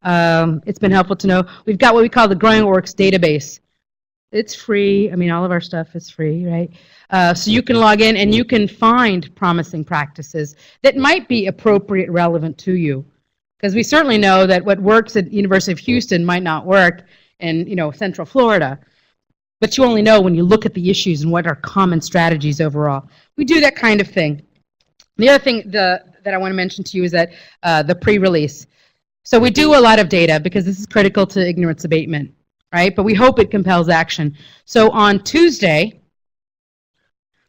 It's been helpful to know. We've got what we call the Growing Works database. It's free. I mean, all of our stuff is free, right? So you can log in and you can find promising practices that might be appropriate, relevant to you. Because we certainly know that what works at University of Houston might not work in, Central Florida. But you only know when you look at the issues and what are common strategies overall. We do that kind of thing. The other thing that I want to mention to you is that the pre-release. So we do a lot of data because this is critical to ignorance abatement, right? But we hope it compels action. So on Tuesday,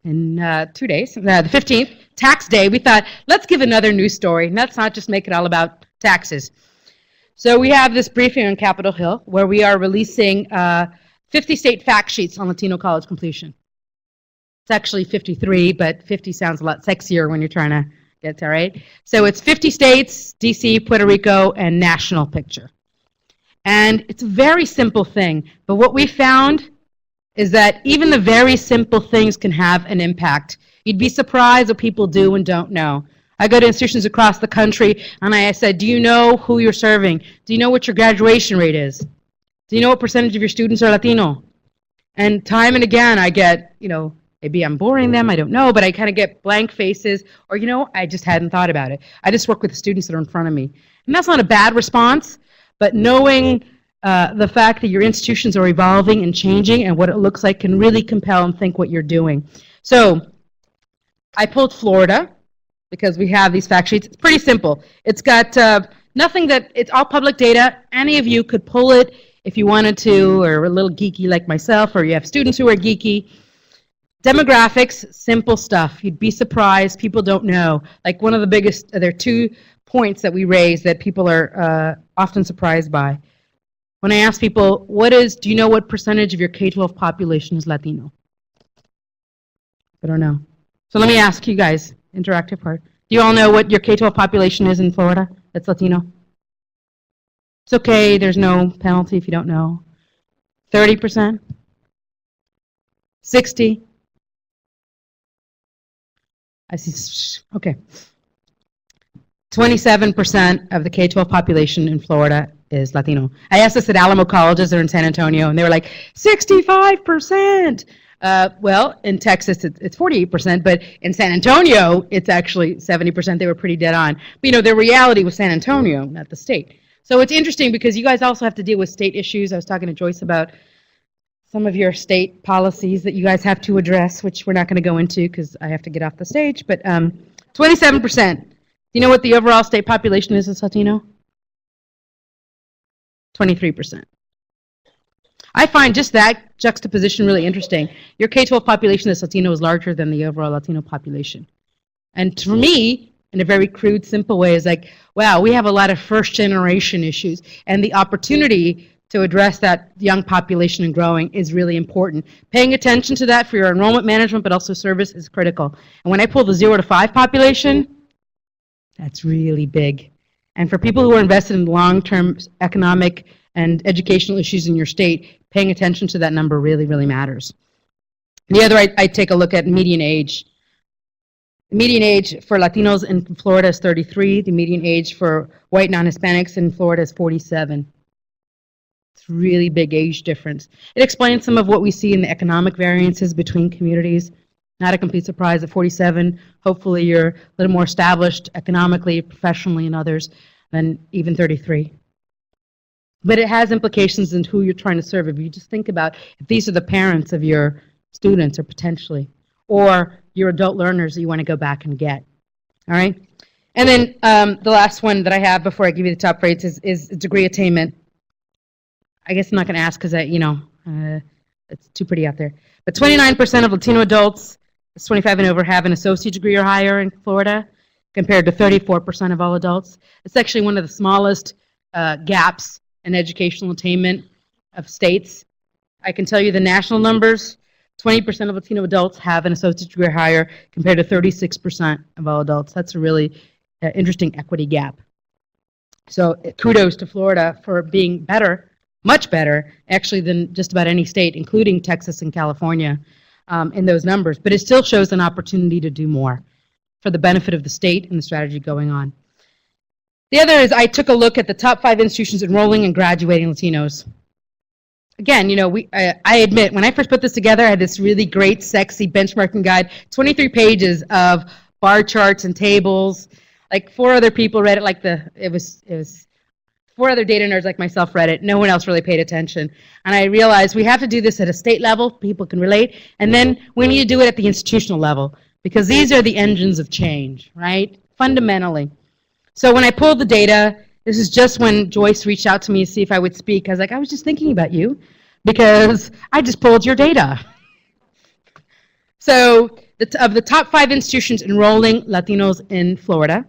in 2 days, the 15th, Tax Day, we thought, let's give another news story. And let's not just make it all about taxes. So we have this briefing on Capitol Hill where we are releasing 50 state fact sheets on Latino college completion. It's actually 53, but 50 sounds a lot sexier when you're trying to get there, right? So it's 50 states, DC, Puerto Rico, and national picture. And it's a very simple thing, but what we found is that even the very simple things can have an impact. You'd be surprised what people do and don't know. I go to institutions across the country, and I said, do you know who you're serving? Do you know what your graduation rate is? Do you know what percentage of your students are Latino? And time and again, I get, maybe I'm boring them, I don't know, but I kind of get blank faces, or, I just hadn't thought about it. I just work with the students that are in front of me. And that's not a bad response, but knowing the fact that your institutions are evolving and changing and what it looks like can really compel and think what you're doing. So I pulled Florida because we have these fact sheets. It's pretty simple. It's got nothing it's all public data. Any of you could pull it if you wanted to, or a little geeky like myself, or you have students who are geeky. Demographics, simple stuff. You'd be surprised. People don't know. Like one of the biggest, there are 2 points that we raise that people are often surprised by. When I ask people, do you know what percentage of your K-12 population is Latino? I don't know. So let me ask you guys, interactive part. Do you all know what your K-12 population is in Florida that's Latino? It's okay, there's no penalty if you don't know. 30%? 60? I see, okay. 27% of the K-12 population in Florida is Latino. I asked this at Alamo colleges that are in San Antonio, and they were like, 65%! Well, in Texas, it's 48%, but in San Antonio, it's actually 70%. They were pretty dead on. But, the reality was San Antonio, not the state. So it's interesting because you guys also have to deal with state issues. I was talking to Joyce about some of your state policies that you guys have to address, which we're not going to go into because I have to get off the stage. But 27%. Do you know what the overall state population is as Latino? 23%. I find just that juxtaposition really interesting. Your K-12 population as Latino is larger than the overall Latino population. And to me, in a very crude, simple way, is like, wow, we have a lot of first-generation issues, and the opportunity to address that young population and growing is really important. Paying attention to that for your enrollment management, but also service is critical. And when I pull the 0 to 5 population, that's really big. And for people who are invested in long-term economic and educational issues in your state, paying attention to that number really, really matters. The other, I take a look at median age. The median age for Latinos in Florida is 33. The median age for white non-Hispanics in Florida is 47. It's a really big age difference. It explains some of what we see in the economic variances between communities. Not a complete surprise at 47. Hopefully you're a little more established economically, professionally, and others than even 33. But it has implications in who you're trying to serve. If you just think about if these are the parents of your students, or potentially, or your adult learners that you want to go back and get. All right? And then the last one that I have before I give you the top rates is degree attainment. I guess I'm not going to ask because it's too pretty out there. But 29% of Latino adults 25 and over have an associate degree or higher in Florida, compared to 34% of all adults. It's actually one of the smallest gaps in educational attainment of states. I can tell you the national numbers. 20% of Latino adults have an associate degree or higher, compared to 36% of all adults. That's a really interesting equity gap. So kudos to Florida for being better, much better, actually, than just about any state, including Texas and California, in those numbers. But it still shows an opportunity to do more for the benefit of the state and the strategy going on. The other is I took a look at the top 5 institutions enrolling and graduating Latinos. Again, you know, I admit, when I first put this together, I had this really great, sexy benchmarking guide, 23 pages of bar charts and tables. Like 4 other people read it, it was 4 other data nerds like myself read it. No one else really paid attention. And I realized we have to do this at a state level, people can relate, and then we need to do it at the institutional level, because these are the engines of change, right? Fundamentally. So when I pulled the data, this is just when Joyce reached out to me to see if I would speak. I was like, I was just thinking about you, because I just pulled your data. So of the top 5 institutions enrolling Latinos in Florida,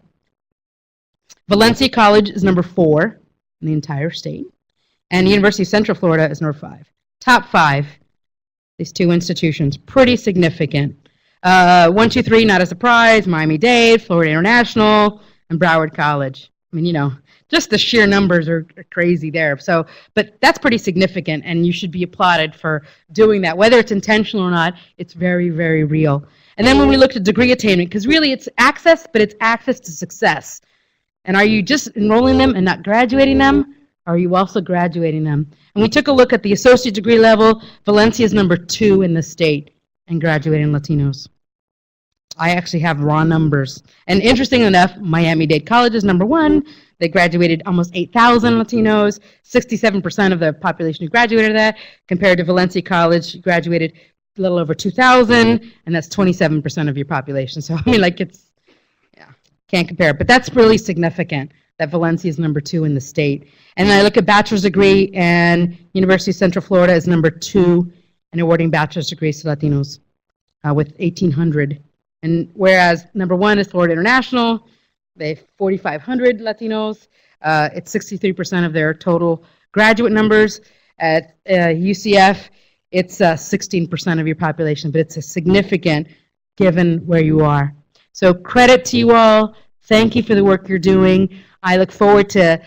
Valencia College is number 4 in the entire state, and University of Central Florida is number 5. Top 5, these 2 institutions, pretty significant. 1, 2, 3, not a surprise, Miami-Dade, Florida International, and Broward College. I mean, you know, just the sheer numbers are crazy there. So, but that's pretty significant, and you should be applauded for doing that. Whether it's intentional or not, it's very, very real. And then when we looked at degree attainment, because really it's access, but it's access to success. And are you just enrolling them and not graduating them? Or are you also graduating them? And we took a look at the associate degree level. Valencia is number 2 in the state in graduating Latinos. I actually have raw numbers. And interestingly enough, Miami-Dade College is number 1. They graduated almost 8,000 Latinos. 67% of the population who graduated that, compared to Valencia College, graduated a little over 2,000, and that's 27% of your population. So, I mean, like, it's, yeah, can't compare. But that's really significant that Valencia is number 2 in the state. And then I look at bachelor's degree, and University of Central Florida is number 2 in awarding bachelor's degrees to Latinos with 1,800. And whereas number 1 is Florida International, they have 4,500 Latinos. It's 63% of their total graduate numbers. At UCF, it's 16% of your population, but it's a significant given where you are. So credit to you all. Thank you for the work you're doing. I look forward to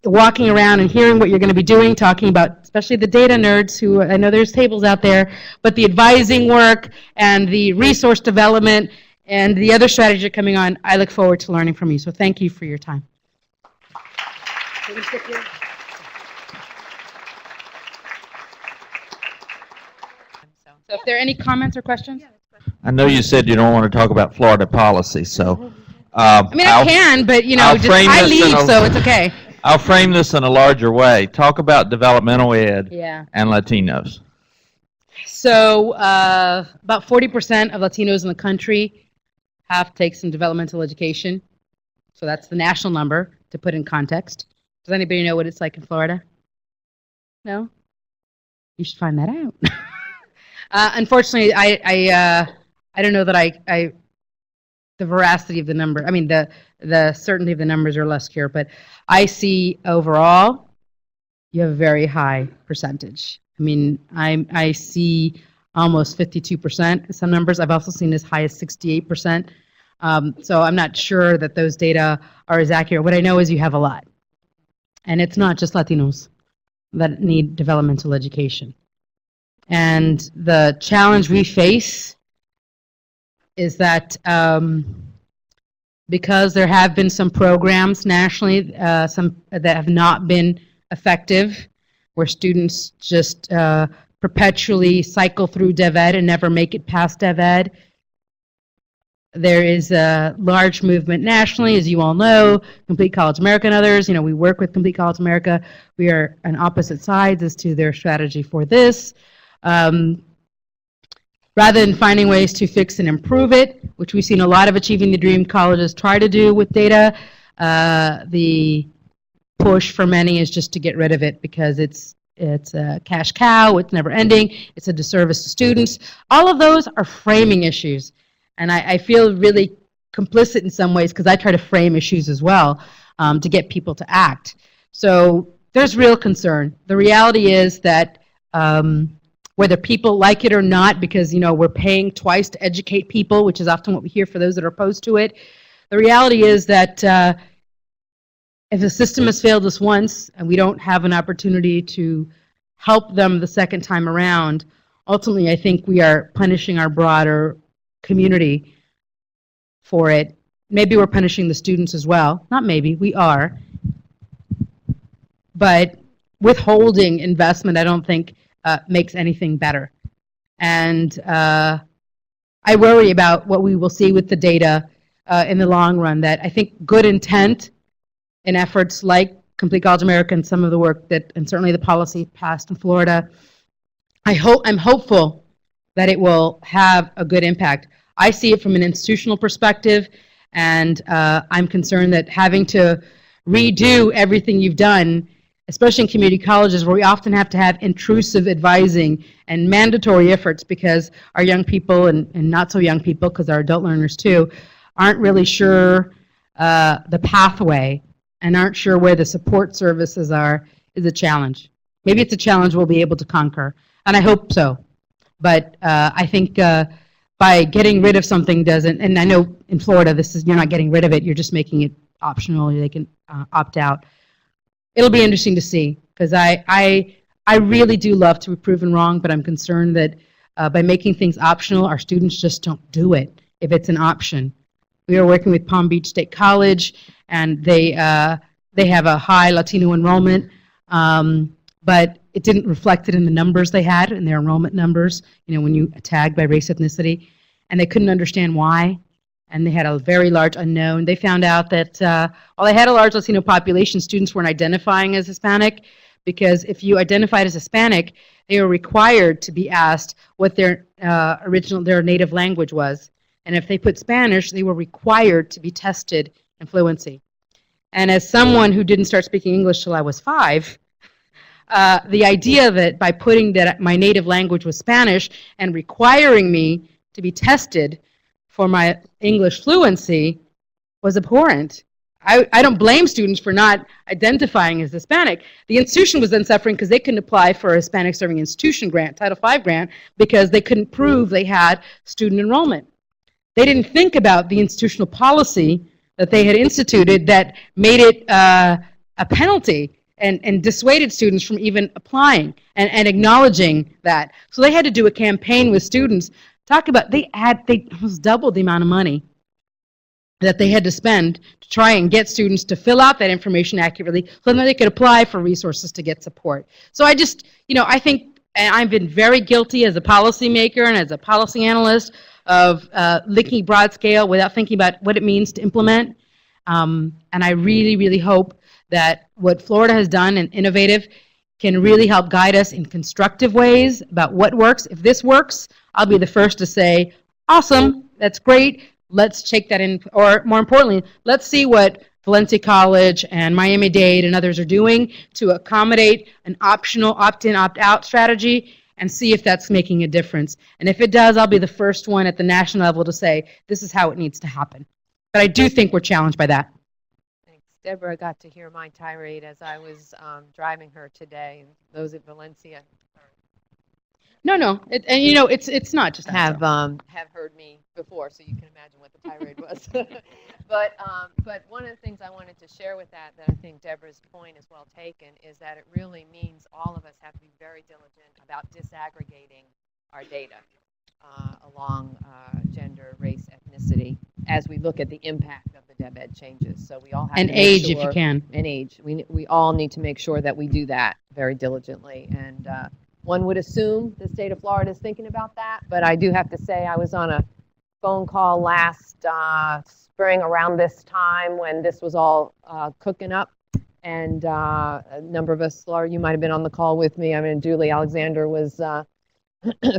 walking around and hearing what you're going to be doing, talking about especially the data nerds, who I know there's tables out there, but the advising work and the resource development and the other strategies coming on. I look forward to learning from you. So thank you for your time. So if there are any comments or questions? I know you said you don't want to talk about Florida policy, so. I mean, I can, but, you know, I'll just, frame I this leave, in a- so it's okay. I'll frame this in a larger way. Talk about developmental ed Yeah. and Latinos. So about 40% of Latinos in the country have taken some developmental education. So that's the national number, to put in context. Does anybody know what it's like in Florida? No? You should find that out. Unfortunately, I don't know that the veracity of the number, I mean, the certainty of the numbers are less clear, but I see overall you have a very high percentage. I mean, I see almost 52% in some numbers. I've also seen as high as 68%. So I'm not sure that those data are as accurate. What I know is you have a lot. And it's not just Latinos that need developmental education. And the challenge we face is that because there have been some programs nationally, some that have not been effective, where students just perpetually cycle through DevEd and never make it past DevEd. There is a large movement nationally, as you all know, Complete College America and others. You know, we work with Complete College America. We are on opposite sides as to their strategy for this. Rather than finding ways to fix and improve it, which we've seen a lot of Achieving the Dream colleges try to do with data, the push for many is just to get rid of it because it's a cash cow, it's never ending, it's a disservice to students. All of those are framing issues. And I feel really complicit in some ways because I try to frame issues as well to get people to act. So there's real concern. The reality is that whether people like it or not, because, we're paying twice to educate people, which is often what we hear for those that are opposed to it. The reality is that if the system has failed us once and we don't have an opportunity to help them the second time around, ultimately I think we are punishing our broader community for it. Maybe we're punishing the students as well. Not maybe, we are. But withholding investment, I don't think makes anything better. And I worry about what we will see with the data in the long run, that I think good intent in efforts like Complete College America and some of the work that, and certainly the policy passed in Florida, I'm hopeful that it will have a good impact. I see it from an institutional perspective, and I'm concerned that having to redo everything you've done, especially in community colleges where we often have to have intrusive advising and mandatory efforts because our young people and not so young people, because our adult learners too, aren't really sure the pathway and aren't sure where the support services are, is a challenge. Maybe it's a challenge we'll be able to conquer, and I hope so. But I think by getting rid of something doesn't, and I know in Florida you're not getting rid of it, you're just making it optional, they can opt out. It'll be interesting to see, because I really do love to be proven wrong, but I'm concerned that by making things optional, our students just don't do it if it's an option. We are working with Palm Beach State College, and they have a high Latino enrollment, but it didn't reflect it in the numbers they had, in their enrollment numbers, when you tag by race, ethnicity, and they couldn't understand why. And they had a very large unknown. They found out that while they had a large Latino population, students weren't identifying as Hispanic, because if you identified as Hispanic, they were required to be asked what their native language was. And if they put Spanish, they were required to be tested in fluency. And as someone who didn't start speaking English till I was 5, the idea that by putting that my native language was Spanish and requiring me to be tested for my English fluency was abhorrent. I don't blame students for not identifying as Hispanic. The institution was then suffering because they couldn't apply for a Hispanic Serving Institution grant, Title V grant, because they couldn't prove they had student enrollment. They didn't think about the institutional policy that they had instituted that made it a penalty and dissuaded students from even applying and acknowledging that. So they had to do a campaign with students. Talk about, they almost doubled the amount of money that they had to spend to try and get students to fill out that information accurately so that they could apply for resources to get support. So I just, I think, and I've been very guilty as a policymaker and as a policy analyst of looking broad scale without thinking about what it means to implement. And I really, really hope that what Florida has done and innovative can really help guide us in constructive ways about what works. If this works, I'll be the first to say, awesome, that's great, let's take that in, or more importantly, let's see what Valencia College and Miami-Dade and others are doing to accommodate an optional opt-in, opt-out strategy and see if that's making a difference. And if it does, I'll be the first one at the national level to say, this is how it needs to happen. But I do think we're challenged by that. Thanks. Deborah got to hear my tirade as I was driving her today. And those at Valencia No, it's not just have heard me before, so you can imagine what the tirade was. But one of the things I wanted to share with that I think Deborah's point is well taken, is that it really means all of us have to be very diligent about disaggregating our data along gender, race, ethnicity, as we look at the impact of the DebEd changes. So we all have and to make age, sure, if you can. and age. We all need to make sure that we do that very diligently. And one would assume the state of Florida is thinking about that, but I do have to say I was on a phone call last spring around this time when this was all cooking up, and a number of us, Laura, you might have been on the call with me. I mean, Julie Alexander was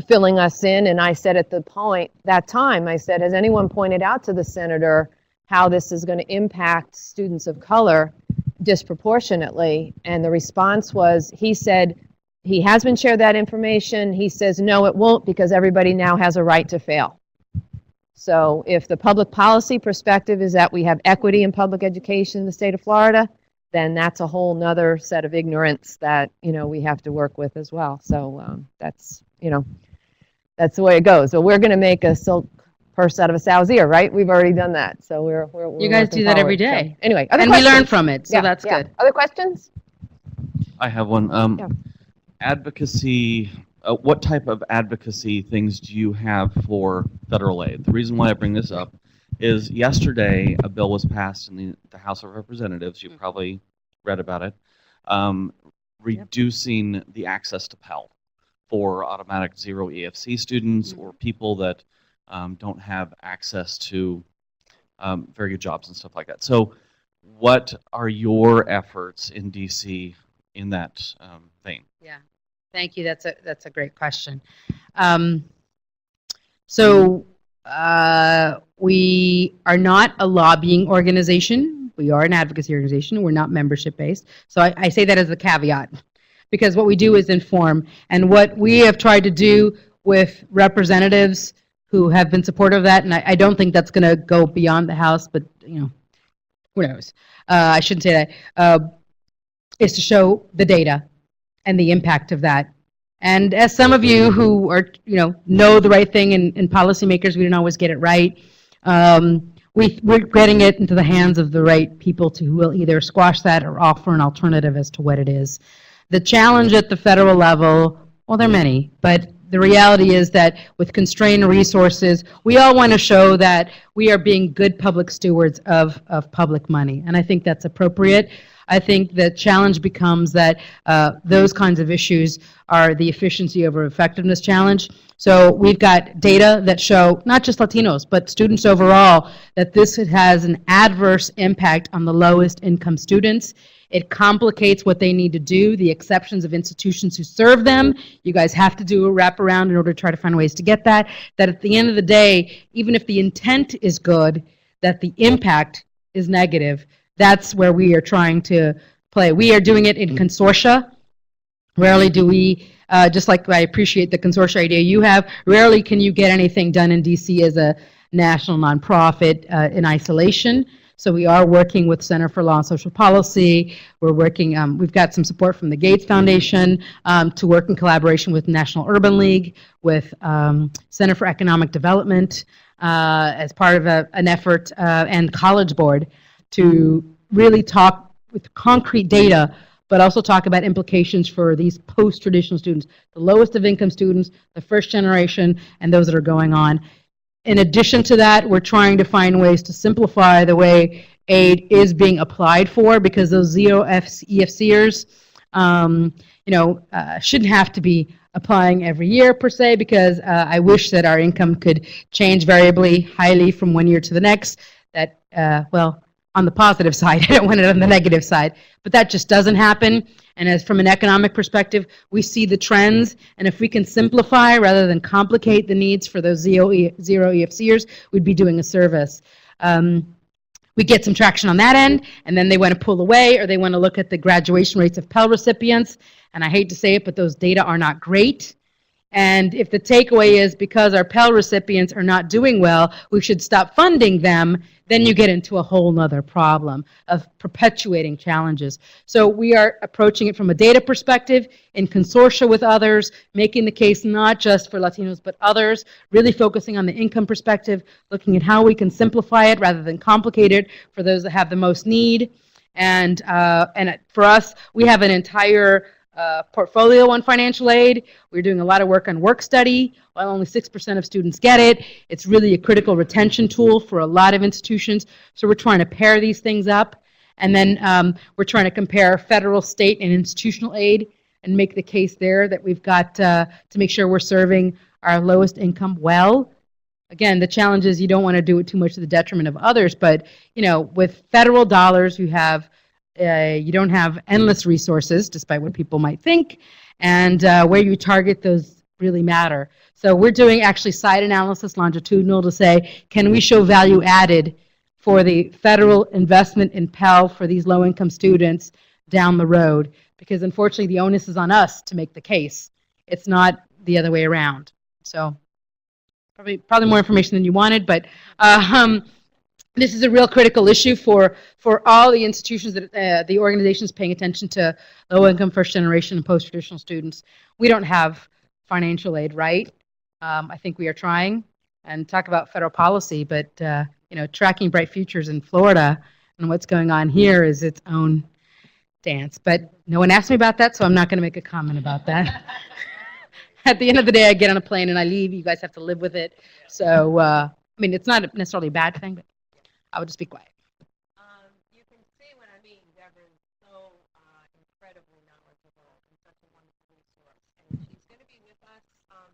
filling us in, and I said at that time, I said, has anyone pointed out to the senator how this is going to impact students of color disproportionately? And the response was, he said, he has been shared that information. He says, no, it won't, because everybody now has a right to fail. So if the public policy perspective is that we have equity in public education in the state of Florida, then that's a whole nother set of ignorance that, we have to work with as well. So that's, that's the way it goes. So we're going to make a silk purse out of a sow's ear, right? We've already done that. So we're You guys working do that every forward. So, day. anyway, other And we learn questions? from it, so that's good. Other questions? I have one. Yeah. Advocacy, what type of advocacy things do you have for federal aid? The reason why I bring this up is yesterday a bill was passed in the House of Representatives. You probably read about it. Reducing the access to Pell for automatic zero EFC students or people that don't have access to very good jobs and stuff like that. So what are your efforts in DC in that vein? Yeah, thank you. That's a great question. So we are not a lobbying organization. We are an advocacy organization. We're not membership based. So I say that as a caveat, because what we do is inform. And what we have tried to do with representatives who have been supportive of that, and I don't think that's going to go beyond the House, but who knows? I shouldn't say that. Is to show the data and the impact of that. And as some of you who are, know the right thing, and policymakers, we don't always get it right. We're getting it into the hands of the right people who will either squash that or offer an alternative as to what it is. The challenge at the federal level, well, there are many, but the reality is that with constrained resources, we all want to show that we are being good public stewards of public money, and I think that's appropriate. I think the challenge becomes that those kinds of issues are the efficiency over effectiveness challenge. So we've got data that show, not just Latinos, but students overall, that this has an adverse impact on the lowest income students. It complicates what they need to do, the exceptions of institutions who serve them. You guys have to do a wraparound in order to try to find ways to get that. That at the end of the day, even if the intent is good, that the impact is negative. That's where we are trying to play. We are doing it in consortia. Rarely do we, just like I appreciate the consortia idea you have, rarely can you get anything done in DC as a national nonprofit in isolation. So we are working with Center for Law and Social Policy. We're working, we've got some support from the Gates Foundation to work in collaboration with National Urban League, with Center for Economic Development as part of an effort, and College Board, to really talk with concrete data, but also talk about implications for these post-traditional students, the lowest of income students, the first generation, and those that are going on. In addition to that, we're trying to find ways to simplify the way aid is being applied for, because those zero EFCers, shouldn't have to be applying every year per se, because I wish that our income could change variably highly from one year to the next. That, on the positive side, I don't want it on the negative side, but that just doesn't happen. And as from an economic perspective, we see the trends, and if we can simplify rather than complicate the needs for those zero EFCers, we'd be doing a service. We get some traction on that end, and then they want to pull away, or they want to look at the graduation rates of Pell recipients, and I hate to say it, but those data are not great. And if the takeaway is because our Pell recipients are not doing well, we should stop funding them, then you get into a whole nother problem of perpetuating challenges. So we are approaching it from a data perspective, in consortia with others, making the case not just for Latinos but others, really focusing on the income perspective, looking at how we can simplify it rather than complicate it for those that have the most need. And for us, we have an entire portfolio on financial aid. We're doing a lot of work on work study. While only 6% of students get it, it's really a critical retention tool for a lot of institutions. So we're trying to pair these things up. And then we're trying to compare federal, state, and institutional aid and make the case there that we've got to make sure we're serving our lowest income well. Again, the challenge is you don't want to do it too much to the detriment of others, but with federal dollars, you don't have endless resources, despite what people might think, and where you target those really matter. So we're doing actually site analysis, longitudinal, to say, can we show value added for the federal investment in Pell for these low-income students down the road? Because unfortunately, the onus is on us to make the case. It's not the other way around. So probably more information than you wanted, but This is a real critical issue for all the institutions, that the organizations paying attention to low-income, first-generation, and post-traditional students. We don't have financial aid, right? I think we are trying, and talk about federal policy, but tracking Bright Futures in Florida and what's going on here is its own dance. But no one asked me about that, so I'm not going to make a comment about that. At the end of the day, I get on a plane and I leave. You guys have to live with it. So, it's not necessarily a bad thing, but I would just be quiet. You can see what I mean. Deborah is so incredibly knowledgeable and such a wonderful resource. And she's going to be with us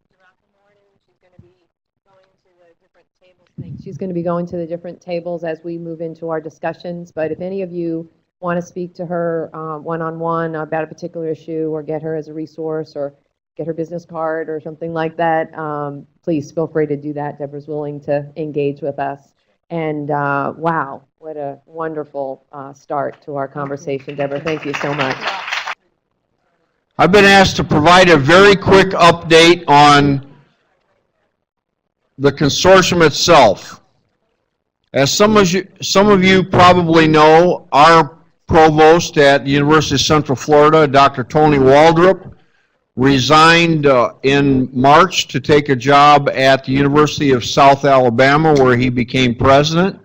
throughout the morning. She's going to be going to the different tables. She's going to be going to the different tables as we move into our discussions. But if any of you want to speak to her one-on-one about a particular issue, or get her as a resource, or get her business card or something like that, please feel free to do that. Deborah's willing to engage with us. And wow, what a wonderful start to our conversation, Deborah. Thank you so much. I've been asked to provide a very quick update on the consortium itself. As some of you probably know, our provost at the University of Central Florida, Dr. Tony Waldrop, resigned in March to take a job at the University of South Alabama, where he became president.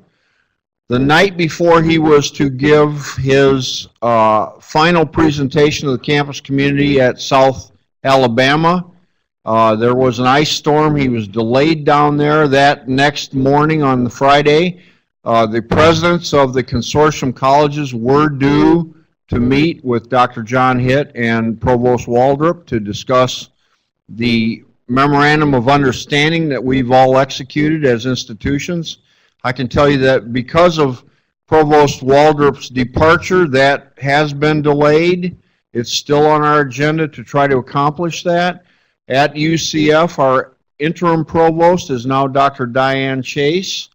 The night before he was to give his final presentation to the campus community at South Alabama, there was an ice storm. He was delayed down there. That next morning on the Friday, the presidents of the consortium colleges were due to meet with Dr. John Hitt and Provost Waldrop to discuss the memorandum of understanding that we've all executed as institutions. I can tell you that because of Provost Waldrop's departure, that has been delayed. It's still on our agenda to try to accomplish that. At UCF, our interim provost is now Dr. Diane Chase,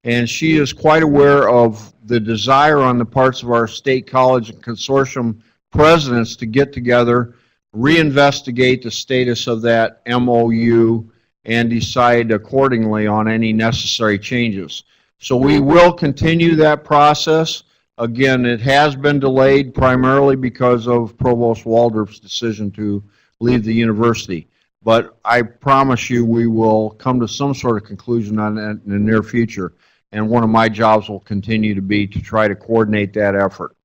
and she is quite aware of the desire on the parts of our state college and consortium presidents to get together, reinvestigate the status of that MOU, and decide accordingly on any necessary changes. So we will continue that process. Again, it has been delayed primarily because of Provost Waldrop's decision to leave the university. But I promise you we will come to some sort of conclusion on that in the near future. And one of my jobs will continue to be to try to coordinate that effort.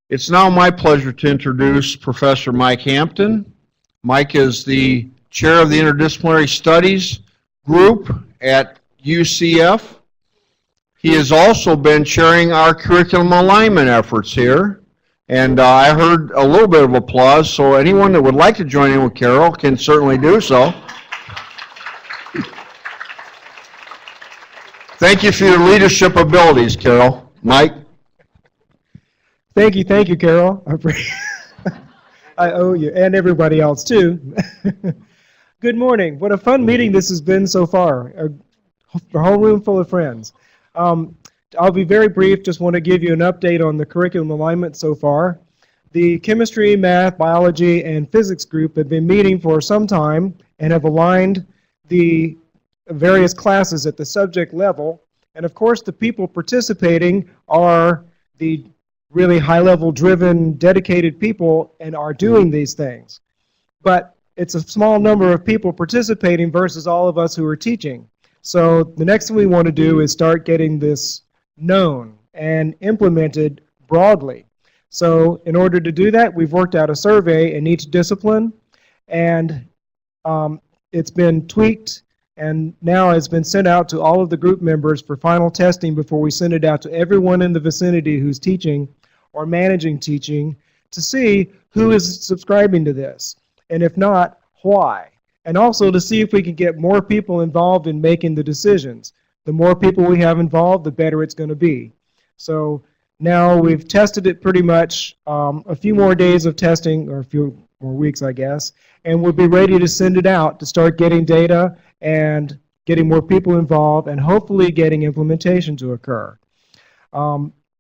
It's now my pleasure to introduce Professor Mike Hampton. Mike is the chair of the Interdisciplinary Studies group at UCF. He has also been chairing our curriculum alignment efforts here. And I heard a little bit of applause, so anyone that would like to join in with Carol can certainly do so. Thank you for your leadership abilities, Carol. Mike? Thank you, Carol. I owe you, and everybody else too. Good morning. What a fun meeting this has been so far. A whole room full of friends. I'll be very brief. Just want to give you an update on the curriculum alignment so far. The chemistry, math, biology, and physics group have been meeting for some time and have aligned the various classes at the subject level. And of course, the people participating are the really high-level driven, dedicated people and are doing these things. But it's a small number of people participating versus all of us who are teaching. So the next thing we want to do is start getting this known and implemented broadly. So in order to do that, we've worked out a survey in each discipline, and it's been tweaked and now has been sent out to all of the group members for final testing before we send it out to everyone in the vicinity who's teaching or managing teaching to see who is subscribing to this, and if not, why. And also to see if we can get more people involved in making the decisions. The more people we have involved, the better it's going to be. So now we've tested it pretty much, a few more days of testing, or a few more weeks, I guess, and we'll be ready to send it out to start getting data and getting more people involved and hopefully getting implementation to occur.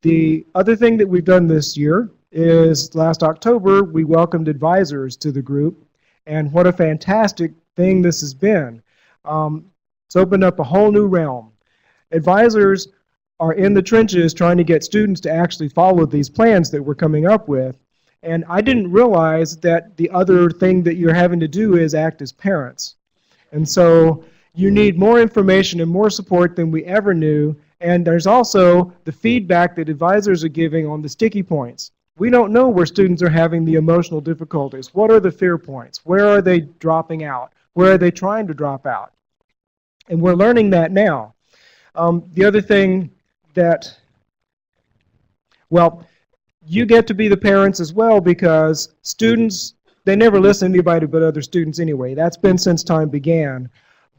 The other thing that we've done this year is last October we welcomed advisors to the group, and what a fantastic thing this has been. It's opened up a whole new realm. Advisors are in the trenches trying to get students to actually follow these plans that we're coming up with. And I didn't realize that the other thing that you're having to do is act as parents. And so you need more information and more support than we ever knew. And there's also the feedback that advisors are giving on the sticky points. We don't know where students are having the emotional difficulties. What are the fear points? Where are they dropping out? Where are they trying to drop out? And we're learning that now. The other thing that, well, you get to be the parents as well, because students, they never listen to anybody but other students anyway. That's been since time began.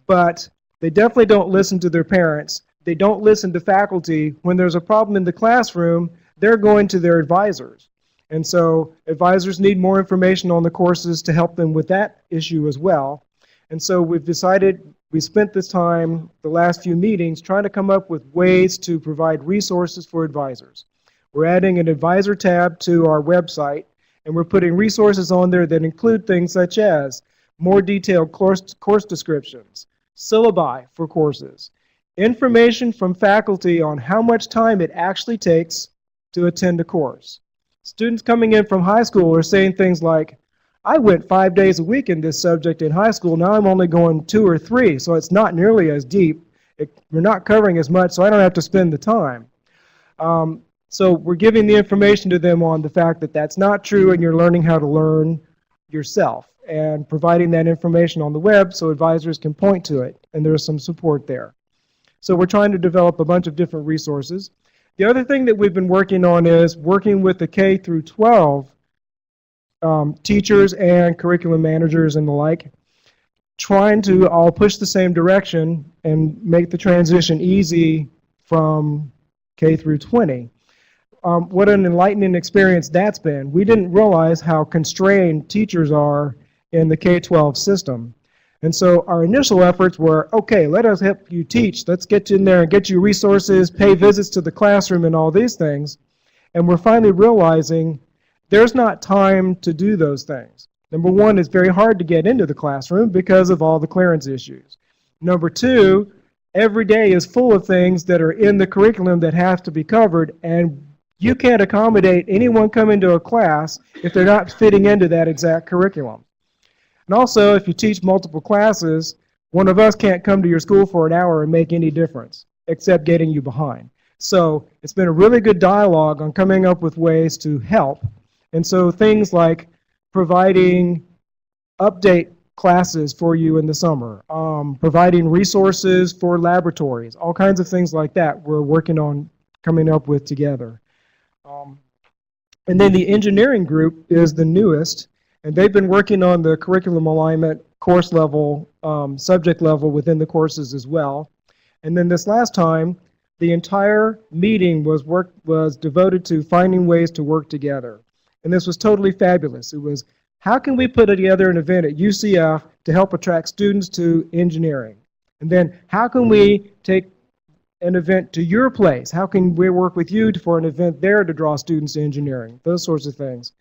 But they definitely don't listen to their parents. They don't listen to faculty. When there's a problem in the classroom, they're going to their advisors. And so advisors need more information on the courses to help them with that issue as well. And so we've decided, we spent this time, the last few meetings, trying to come up with ways to provide resources for advisors. We're adding an advisor tab to our website, and we're putting resources on there that include things such as more detailed course descriptions, syllabi for courses, information from faculty on how much time it actually takes to attend a course. Students coming in from high school are saying things like, I went 5 days a week in this subject in high school, now I'm only going 2 or 3, so it's not nearly as deep. We're not covering as much, so I don't have to spend the time. So we're giving the information to them on the fact that that's not true, and you're learning how to learn yourself, and providing that information on the web so advisors can point to it, and there's some support there. So we're trying to develop a bunch of different resources. The other thing that we've been working on is working with the K through 12 teachers and curriculum managers and the like, trying to all push the same direction and make the transition easy from K through 20. What an enlightening experience that's been. We didn't realize how constrained teachers are in the K-12 system. And so our initial efforts were, okay, let us help you teach. Let's get you in there and get you resources, pay visits to the classroom and all these things. And we're finally realizing there's not time to do those things. Number one, it's very hard to get into the classroom because of all the clearance issues. Number two, every day is full of things that are in the curriculum that have to be covered, and you can't accommodate anyone coming to a class if they're not fitting into that exact curriculum. And also, if you teach multiple classes, one of us can't come to your school for an hour and make any difference, except getting you behind. So it's been a really good dialogue on coming up with ways to help. And so things like providing update classes for you in the summer, providing resources for laboratories, all kinds of things like that we're working on coming up with together. And then the engineering group is the newest, and they've been working on the curriculum alignment course level, subject level within the courses as well. And then this last time, the entire meeting was devoted to finding ways to work together. And this was totally fabulous. It was, how can we put together an event at UCF to help attract students to engineering? And then how can we take an event to your place? How can we work with you for an event there to draw students to engineering? Those sorts of things.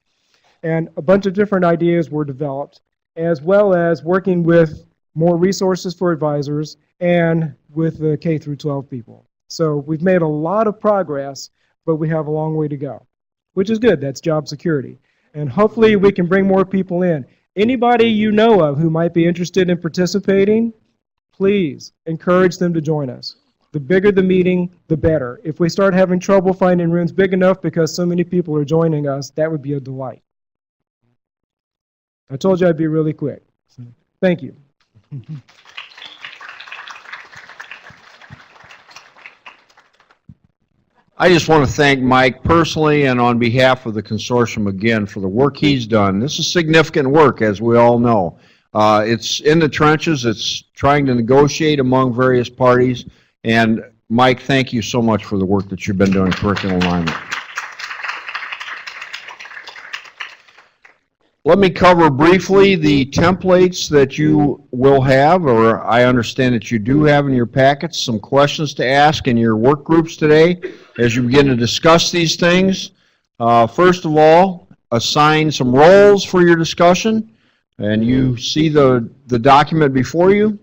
And a bunch of different ideas were developed, as well as working with more resources for advisors and with the K through 12 people. So we've made a lot of progress, but we have a long way to go, which is good. That's job security. And hopefully we can bring more people in. Anybody you know of who might be interested in participating, please encourage them to join us. The bigger the meeting, the better. If we start having trouble finding rooms big enough because so many people are joining us, that would be a delight. I told you I'd be really quick. So, thank you. I just want to thank Mike personally and on behalf of the consortium again for the work he's done. This is significant work, as we all know. It's in the trenches. It's trying to negotiate among various parties. And Mike, thank you so much for the work that you've been doing in curriculum alignment. Let me cover briefly the templates that you will have, or I understand that you do have in your packets, some questions to ask in your work groups today as you begin to discuss these things. First of all, assign some roles for your discussion, and you see the document before you.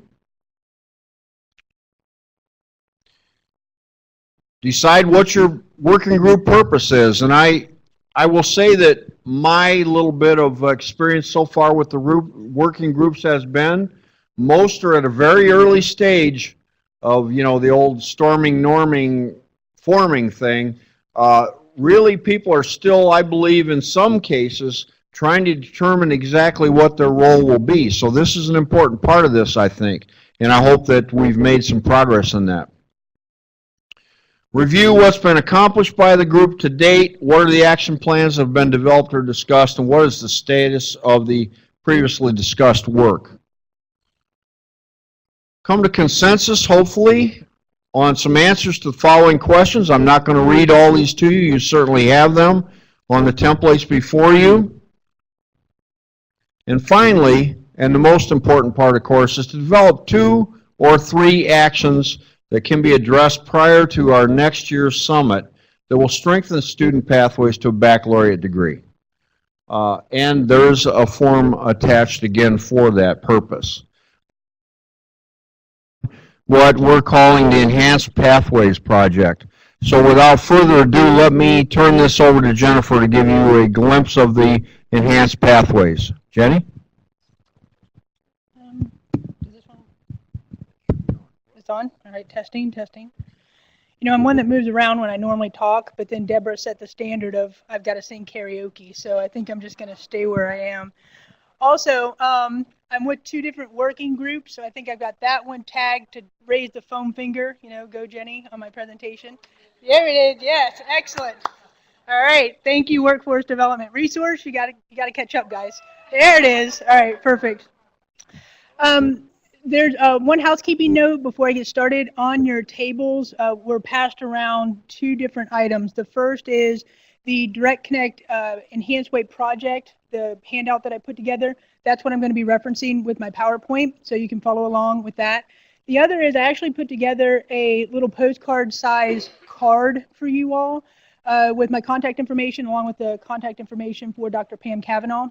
decide what your working group purpose is. And I will say that my little bit of experience so far with the working groups has been, most are at a very early stage of, you know, the old storming, norming, forming thing. Really, people are still, I believe, in some cases, trying to determine exactly what their role will be. So this is an important part of this, I think, and I hope that we've made some progress in that. Review what's been accomplished by the group to date, what are the action plans that have been developed or discussed, and what is the status of the previously discussed work. Come to consensus, hopefully, on some answers to the following questions. I'm not going to read all these to you. You certainly have them on the templates before you. And finally, and the most important part, of course, is to develop 2 or 3 actions that can be addressed prior to our next year's summit that will strengthen student pathways to a baccalaureate degree. And there's a form attached again for that purpose. What we're calling the Enhanced Pathways Project. So without further ado, let me turn this over to Jennifer to give you a glimpse of the Enhanced Pathways. Jenny? Is this one? It's on? All right, testing, testing. You know, I'm one that moves around when I normally talk, but then Deborah set the standard of I've got to sing karaoke, so I think I'm just going to stay where I am. Also, I'm with 2 different working groups, so I think I've got that one tagged to raise the foam finger, you know, go Jenny, on my presentation. There it is, yes, excellent. All right, thank you, Workforce Development Resource. You got to catch up, guys. There it is. All right, perfect. There's one housekeeping note before I get started. On your tables, we're passed around 2 different items. The first is the Direct Connect Enhanced Way project, the handout that I put together. That's what I'm going to be referencing with my PowerPoint, so you can follow along with that. The other is I actually put together a little postcard size card for you all with my contact information, along with the contact information for Dr. Pam Cavanaugh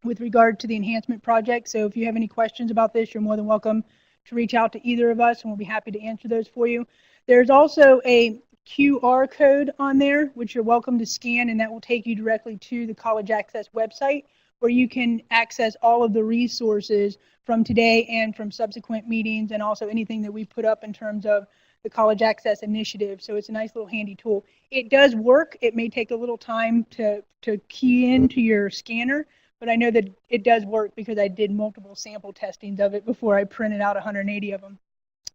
with regard to the enhancement project. So if you have any questions about this, you're more than welcome to reach out to either of us, and we'll be happy to answer those for you. There's also a QR code on there, which you're welcome to scan, and that will take you directly to the College Access website, where you can access all of the resources from today and from subsequent meetings, and also anything that we put up in terms of the College Access Initiative. So it's a nice little handy tool. It does work. It may take a little time to key into your scanner, but I know that it does work because I did multiple sample testings of it before I printed out 180 of them.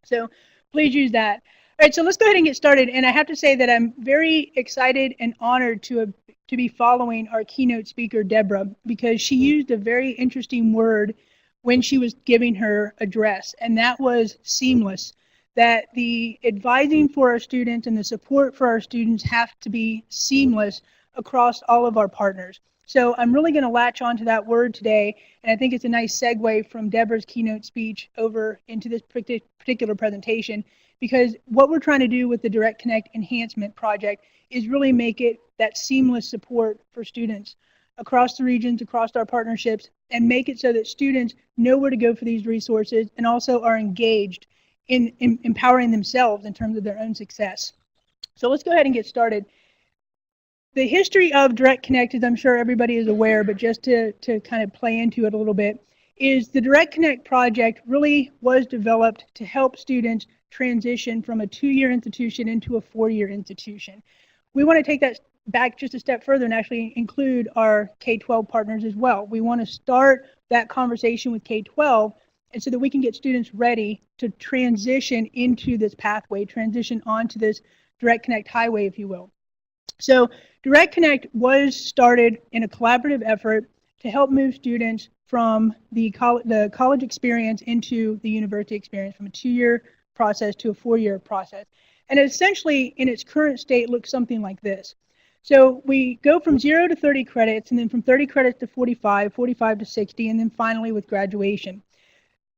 So please use that. All right, so let's go ahead and get started. And I have to say that I'm very excited and honored to be following our keynote speaker, Deborah, because she used a very interesting word when she was giving her address, and that was seamless. That the advising for our students and the support for our students have to be seamless across all of our partners. So I'm really going to latch onto that word today, and I think it's a nice segue from Deborah's keynote speech over into this particular presentation, because what we're trying to do with the Direct Connect Enhancement Project is really make it that seamless support for students across the regions, across our partnerships, and make it so that students know where to go for these resources and also are engaged in empowering themselves in terms of their own success. So let's go ahead and get started. The history of Direct Connect, as I'm sure everybody is aware, but just to kind of play into it a little bit, is the Direct Connect project really was developed to help students transition from a 2-year institution into a 4-year institution. We want to take that back just a step further and actually include our K-12 partners as well. We want to start that conversation with K-12, and so that we can get students ready to transition into this pathway, transition onto this Direct Connect highway, if you will. So Direct Connect was started in a collaborative effort to help move students from the college experience into the university experience, from a 2-year process to a 4-year process. And essentially, in its current state, looks something like this. So we go from 0 to 30 credits, and then from 30 credits to 45, 45 to 60, and then finally with graduation.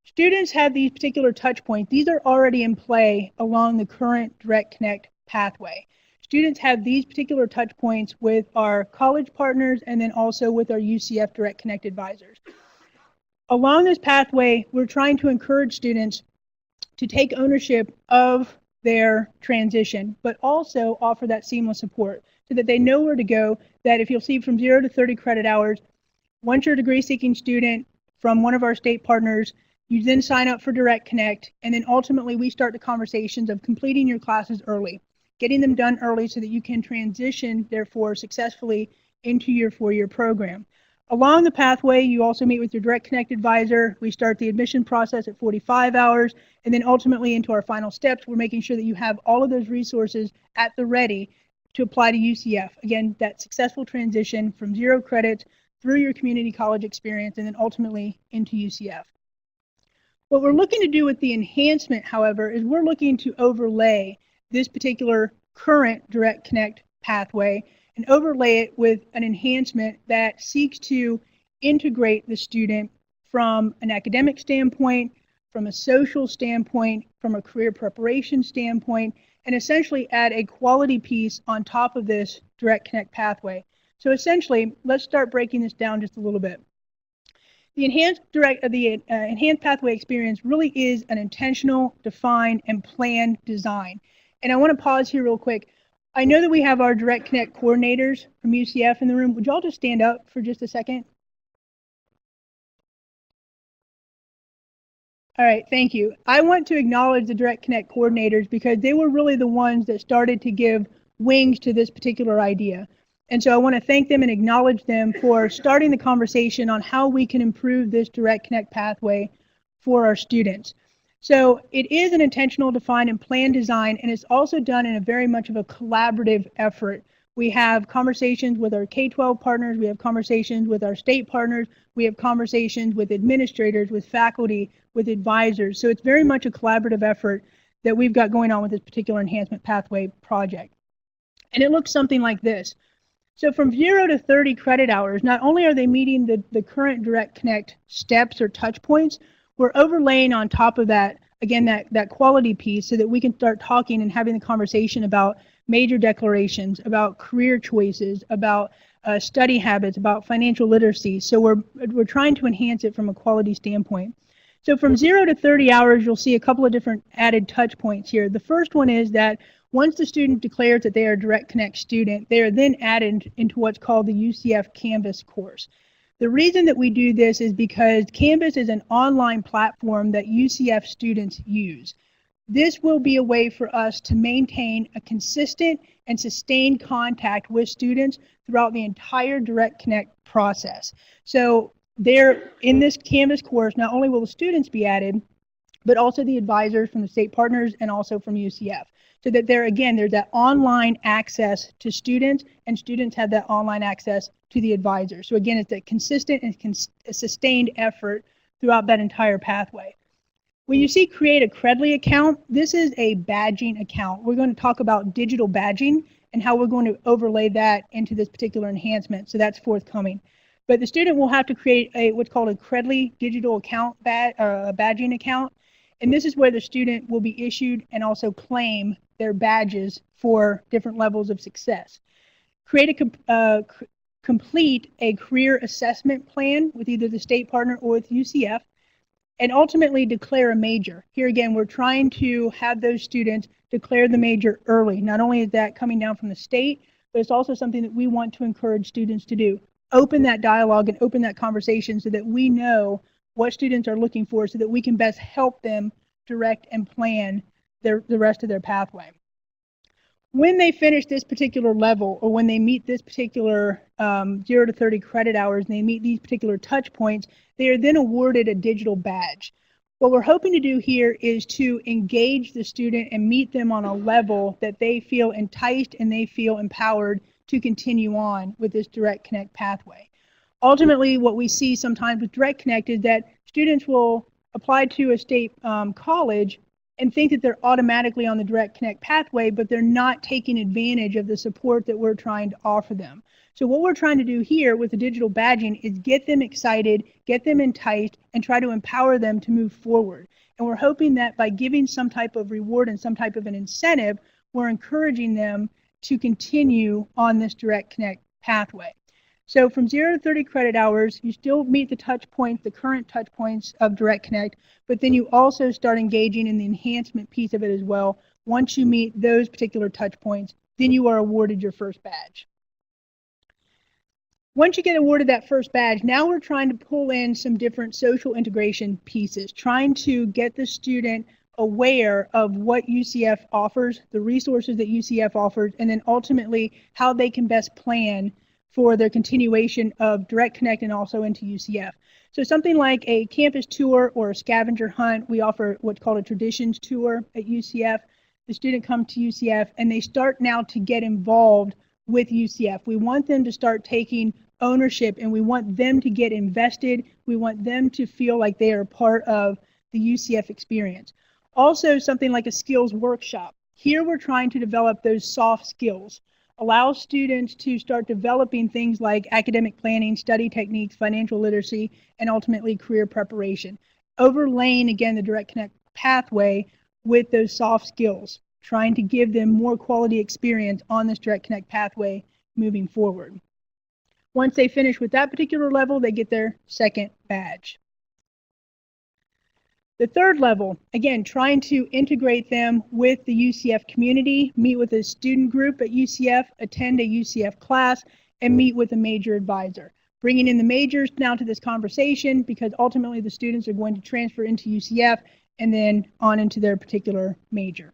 Students have these particular touch points. These are already in play along the current Direct Connect pathway. Students have these particular touch points with our college partners and then also with our UCF Direct Connect advisors. Along this pathway, we're trying to encourage students to take ownership of their transition, but also offer that seamless support so that they know where to go, that if you'll see from 0 to 30 credit hours, once you're a degree-seeking student from one of our state partners, you then sign up for Direct Connect, and then ultimately we start the conversations of completing your classes early, getting them done early so that you can transition, therefore, successfully into your 4-year program. Along the pathway, you also meet with your Direct Connect advisor. We start the admission process at 45 hours, and then ultimately into our final steps, we're making sure that you have all of those resources at the ready to apply to UCF. Again, that successful transition from 0 credits through your community college experience and then ultimately into UCF. What we're looking to do with the enhancement, however, is we're looking to overlay this particular current Direct Connect pathway and overlay it with an enhancement that seeks to integrate the student from an academic standpoint, from a social standpoint, from a career preparation standpoint, and essentially add a quality piece on top of this Direct Connect pathway. So essentially, let's start breaking this down just a little bit. The enhanced pathway experience really is an intentional, defined, and planned design. And I want to pause here real quick. I know that we have our Direct Connect coordinators from UCF in the room. Would y'all just stand up for just a second? All right, thank you. I want to acknowledge the Direct Connect coordinators because they were really the ones that started to give wings to this particular idea. And so I want to thank them and acknowledge them for starting the conversation on how we can improve this Direct Connect pathway for our students. So it is an intentional, defined, and planned design, and it's also done in a very much of a collaborative effort. We have conversations with our K-12 partners, we have conversations with our state partners, we have conversations with administrators, with faculty, with advisors. So it's very much a collaborative effort that we've got going on with this particular enhancement pathway project. And it looks something like this. So from 0 to 30 credit hours, not only are they meeting the current Direct Connect steps or touch points, we're overlaying on top of that, again, that quality piece so that we can start talking and having the conversation about major declarations, about career choices, about study habits, about financial literacy. So we're trying to enhance it from a quality standpoint. So from 0 to 30 hours, you'll see a couple of different added touch points here. The first one is that once the student declares that they are a Direct Connect student, they are then added into what's called the UCF Canvas course. The reason that we do this is because Canvas is an online platform that UCF students use. This will be a way for us to maintain a consistent and sustained contact with students throughout the entire Direct Connect process. So there, in this Canvas course, not only will the students be added, but also the advisors from the state partners and also from UCF. So that there's that online access to students, and students have that online access to the advisors. So again, it's a consistent and sustained effort throughout that entire pathway. When you see create a Credly account, this is a badging account. We're going to talk about digital badging and how we're going to overlay that into this particular enhancement. So that's forthcoming. But the student will have to create what's called a Credly digital account badging account. And this is where the student will be issued and also claim their badges for different levels of success. Complete a career assessment plan with either the state partner or with UCF, and ultimately declare a major. Here again, we're trying to have those students declare the major early. Not only is that coming down from the state, but it's also something that we want to encourage students to do. Open that dialogue and open that conversation so that we know what students are looking for so that we can best help them direct and plan the rest of their pathway. When they finish this particular level, or when they meet this particular 0 to 30 credit hours and they meet these particular touch points, they are then awarded a digital badge. What we're hoping to do here is to engage the student and meet them on a level that they feel enticed and they feel empowered to continue on with this Direct Connect pathway. Ultimately, what we see sometimes with Direct Connect is that students will apply to a state college and think that they're automatically on the Direct Connect pathway, but they're not taking advantage of the support that we're trying to offer them. So what we're trying to do here with the digital badging is get them excited, get them enticed, and try to empower them to move forward. And we're hoping that by giving some type of reward and some type of an incentive, we're encouraging them to continue on this Direct Connect pathway. So from 0 to 30 credit hours, you still meet the touch points, the current touch points of Direct Connect, but then you also start engaging in the enhancement piece of it as well, once you meet those particular touch points, then you are awarded your first badge. Once you get awarded that first badge, now we're trying to pull in some different social integration pieces, trying to get the student aware of what UCF offers, the resources that UCF offers, and then ultimately how they can best plan for their continuation of Direct Connect and also into UCF. So something like a campus tour or a scavenger hunt, we offer what's called a traditions tour at UCF. The student comes to UCF and they start now to get involved with UCF. We want them to start taking ownership and we want them to get invested. We want them to feel like they are part of the UCF experience. Also, something like a skills workshop. Here we're trying to develop those soft skills, allow students to start developing things like academic planning, study techniques, financial literacy, and ultimately career preparation. Overlaying, again, the Direct Connect pathway with those soft skills, trying to give them more quality experience on this Direct Connect pathway moving forward. Once they finish with that particular level, they get their second badge. The third level, again, trying to integrate them with the UCF community, meet with a student group at UCF, attend a UCF class, and meet with a major advisor. Bringing in the majors now to this conversation because ultimately the students are going to transfer into UCF and then on into their particular major.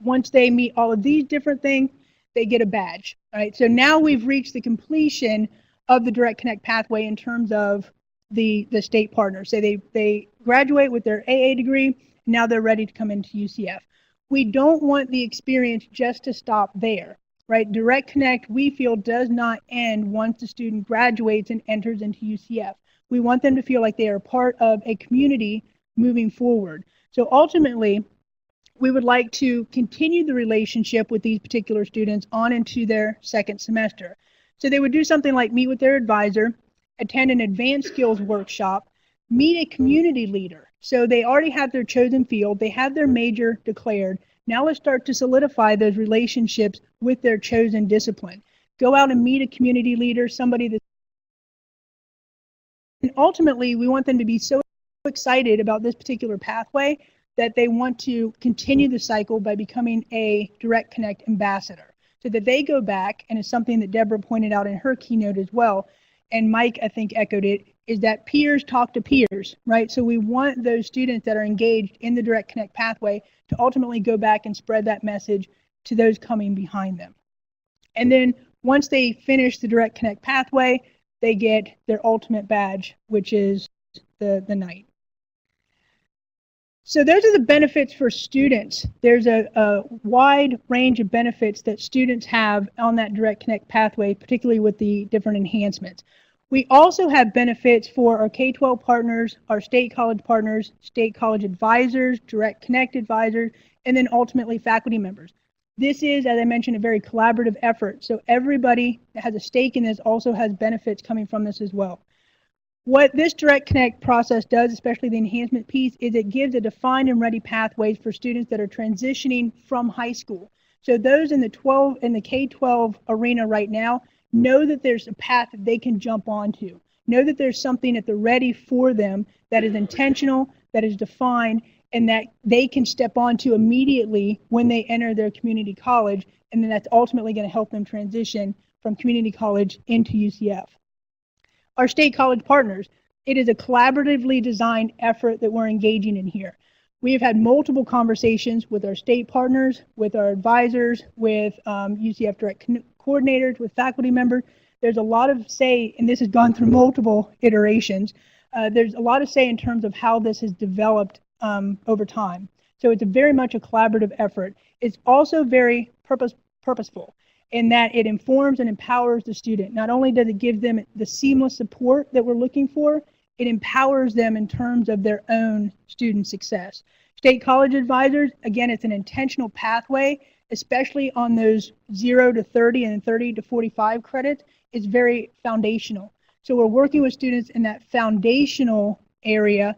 Once they meet all of these different things, they get a badge. All right, so now we've reached the completion of the Direct Connect pathway in terms of the state partners. So they graduate with their AA degree, now they're ready to come into UCF. We don't want the experience just to stop there, right? Direct Connect, we feel, does not end once the student graduates and enters into UCF. We want them to feel like they are part of a community moving forward. So ultimately, we would like to continue the relationship with these particular students on into their second semester. So they would do something like meet with their advisor, attend an advanced skills workshop, meet a community leader. So they already have their chosen field, they have their major declared. Now let's start to solidify those relationships with their chosen discipline. Go out and meet a community leader, somebody that, and ultimately we want them to be so excited about this particular pathway that they want to continue the cycle by becoming a Direct Connect ambassador, so that they go back, and it's something that Deborah pointed out in her keynote as well, and Mike, I think, echoed it, is that peers talk to peers, right? So we want those students that are engaged in the Direct Connect pathway to ultimately go back and spread that message to those coming behind them. And then once they finish the Direct Connect pathway, they get their ultimate badge, which is the Knight. So those are the benefits for students. There's a wide range of benefits that students have on that Direct Connect pathway, particularly with the different enhancements. We also have benefits for our K-12 partners, our state college partners, state college advisors, Direct Connect advisors, and then ultimately faculty members. This is, as I mentioned, a very collaborative effort. So everybody that has a stake in this also has benefits coming from this as well. What this Direct Connect process does, especially the enhancement piece, is it gives a defined and ready pathways for students that are transitioning from high school. So those in the K-12 arena right now know that there's a path that they can jump onto. Know that there's something at the ready for them that is intentional, that is defined, and that they can step onto immediately when they enter their community college, and then that's ultimately going to help them transition from community college into UCF. Our state college partners, it is a collaboratively designed effort that we're engaging in here. We have had multiple conversations with our state partners, with our advisors, with UCF Direct coordinators, with faculty members. There's a lot of say, and this has gone through multiple iterations. There's a lot of say in terms of how this has developed over time. So it's very much a collaborative effort. It's also very purposeful in that it informs and empowers the student. Not only does it give them the seamless support that we're looking for, it empowers them in terms of their own student success. State college advisors, again, it's an intentional pathway, especially on those 0 to 30 and 30 to 45 credits. It's very foundational. So we're working with students in that foundational area,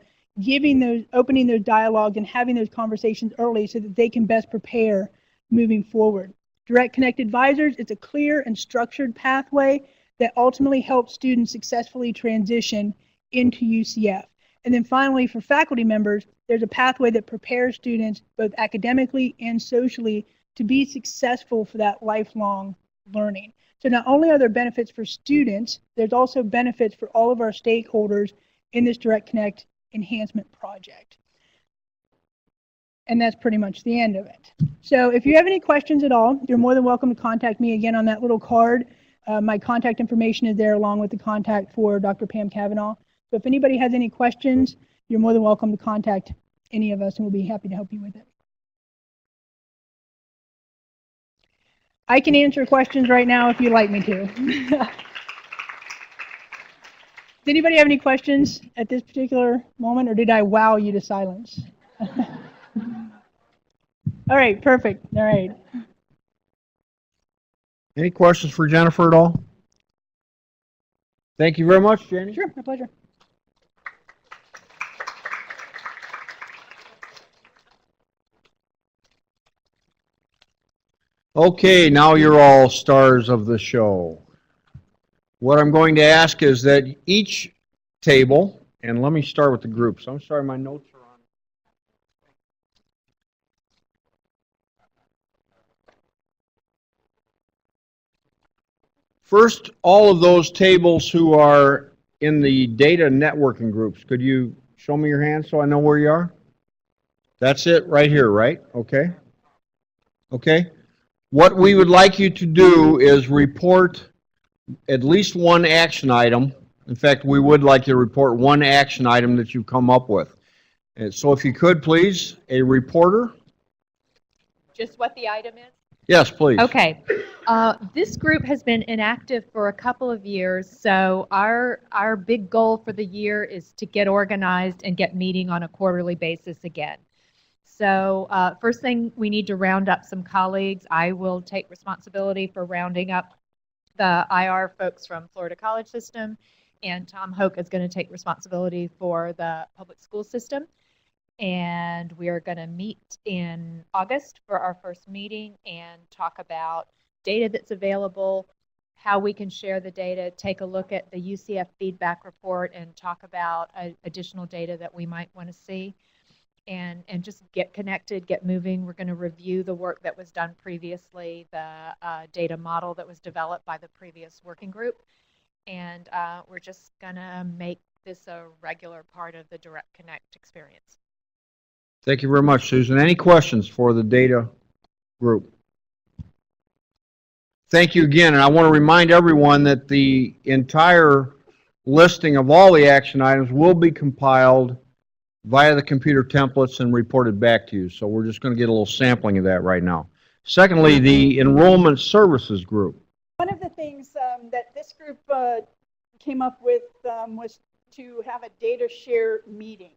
opening those dialogues and having those conversations early so that they can best prepare moving forward. Direct Connect advisors, it's a clear and structured pathway that ultimately helps students successfully transition into UCF. And then finally, for faculty members, there's a pathway that prepares students both academically and socially to be successful for that lifelong learning. So not only are there benefits for students, there's also benefits for all of our stakeholders in this Direct Connect enhancement project. And that's pretty much the end of it. So if you have any questions at all, you're more than welcome to contact me again on that little card. My contact information is there along with the contact for Dr. Pam Cavanaugh. So if anybody has any questions, you're more than welcome to contact any of us and we'll be happy to help you with it. I can answer questions right now if you'd like me to. Does anybody have any questions at this particular moment, or did I wow you to silence? All right, perfect. All right. Any questions for Jennifer at all? Thank you very much, Jenny. Sure, my pleasure. Okay, now you're all stars of the show. What I'm going to ask is that each table, and let me start with the groups. I'm sorry, my notes are on. First, all of those tables who are in the data networking groups, could you show me your hand so I know where you are? That's it right here, right? Okay. Okay. What we would like you to do is report at least one action item. In fact, we would like you to report one action item that you come up with. And so if you could, please, a reporter. Just what the item is? Yes, please. Okay. This group has been inactive for a couple of years, so our big goal for the year is to get organized and get meeting on a quarterly basis again. So first thing, we need to round up some colleagues. I will take responsibility for rounding up the IR folks from Florida College System, and Tom Hoke is going to take responsibility for the public school system. And we are going to meet in August for our first meeting and talk about data that's available, how we can share the data, take a look at the UCF feedback report, and talk about additional data that we might want to see. And just get connected, get moving. We're going to review the work that was done previously, the data model that was developed by the previous working group. And we're just going to make this a regular part of the Direct Connect experience. Thank you very much, Susan. Any questions for the data group? Thank you again, and I want to remind everyone that the entire listing of all the action items will be compiled via the computer templates and reported back to you. So we're just going to get a little sampling of that right now. Secondly, the enrollment services group. One of the things that this group came up with was to have a data share meeting.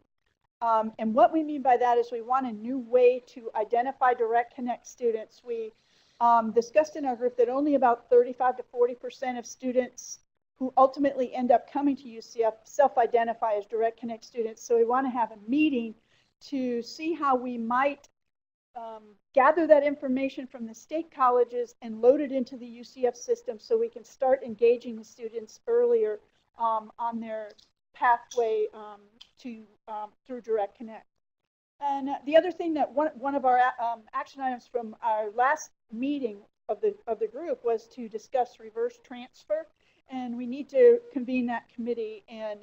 And what we mean by that is we want a new way to identify Direct Connect students. We discussed in our group that only about 35 to 40% of students who ultimately end up coming to UCF self-identify as Direct Connect students. So we want to have a meeting to see how we might gather that information from the state colleges and load it into the UCF system so we can start engaging the students earlier on their pathway through Direct Connect. And the other thing that one of our action items from our last meeting of the group was to discuss reverse transfer. And we need to convene that committee, and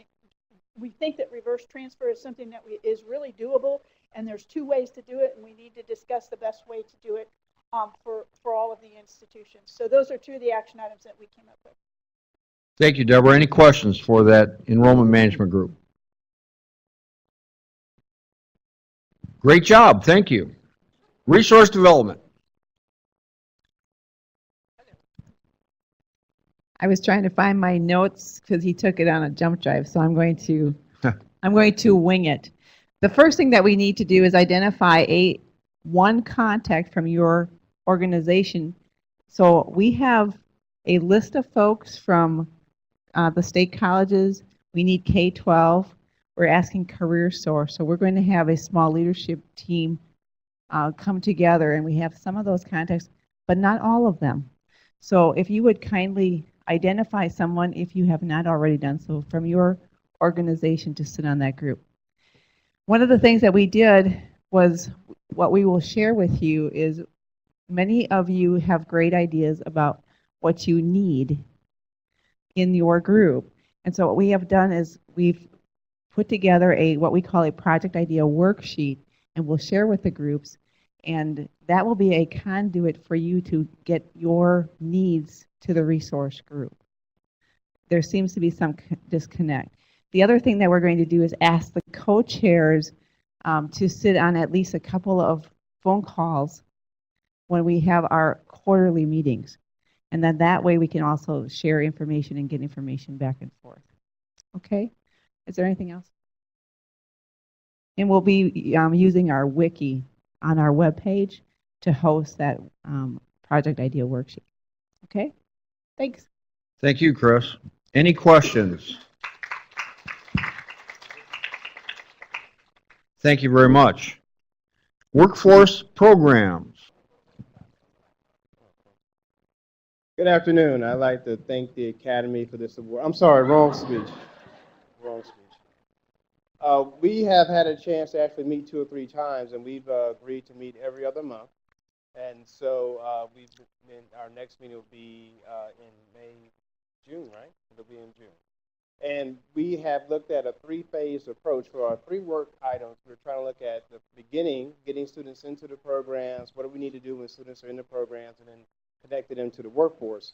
we think that reverse transfer is something that is really doable, and there's two ways to do it, and we need to discuss the best way to do it for all of the institutions. So those are two of the action items that we came up with. Thank you, Deborah. Any questions for that enrollment management group? Great job. Thank you. Resource development. I was trying to find my notes because he took it on a jump drive, so I'm going to wing it. The first thing that we need to do is identify one contact from your organization. So we have a list of folks from the state colleges. We need K-12. We're asking CareerSource. So we're going to have a small leadership team come together, and we have some of those contacts, but not all of them. So if you would kindly identify someone, if you have not already done so, from your organization to sit on that group. One of the things that we did was what we will share with you is many of you have great ideas about what you need in your group. And so what we have done is we've put together what we call a project idea worksheet, and we'll share with the groups. And that will be a conduit for you to get your needs to the resource group. There seems to be some disconnect. The other thing that we're going to do is ask the co-chairs to sit on at least a couple of phone calls when we have our quarterly meetings. And then that way we can also share information and get information back and forth. Okay? Is there anything else? And we'll be using our wiki on our webpage to host that project idea worksheet. Okay? Thanks. Thank you, Chris. Any questions? Thank you very much. Workforce programs. Good afternoon. I'd like to thank the Academy for this award. I'm sorry, wrong speech. Wrong speech. We have had a chance to actually meet 2 or 3 times, and we've agreed to meet every other month. And so our next meeting will be in June, right? It'll be in June. And we have looked at a 3-phase approach for our 3 work items. We're trying to look at the beginning, getting students into the programs, what do we need to do when students are in the programs, and then connecting them to the workforce.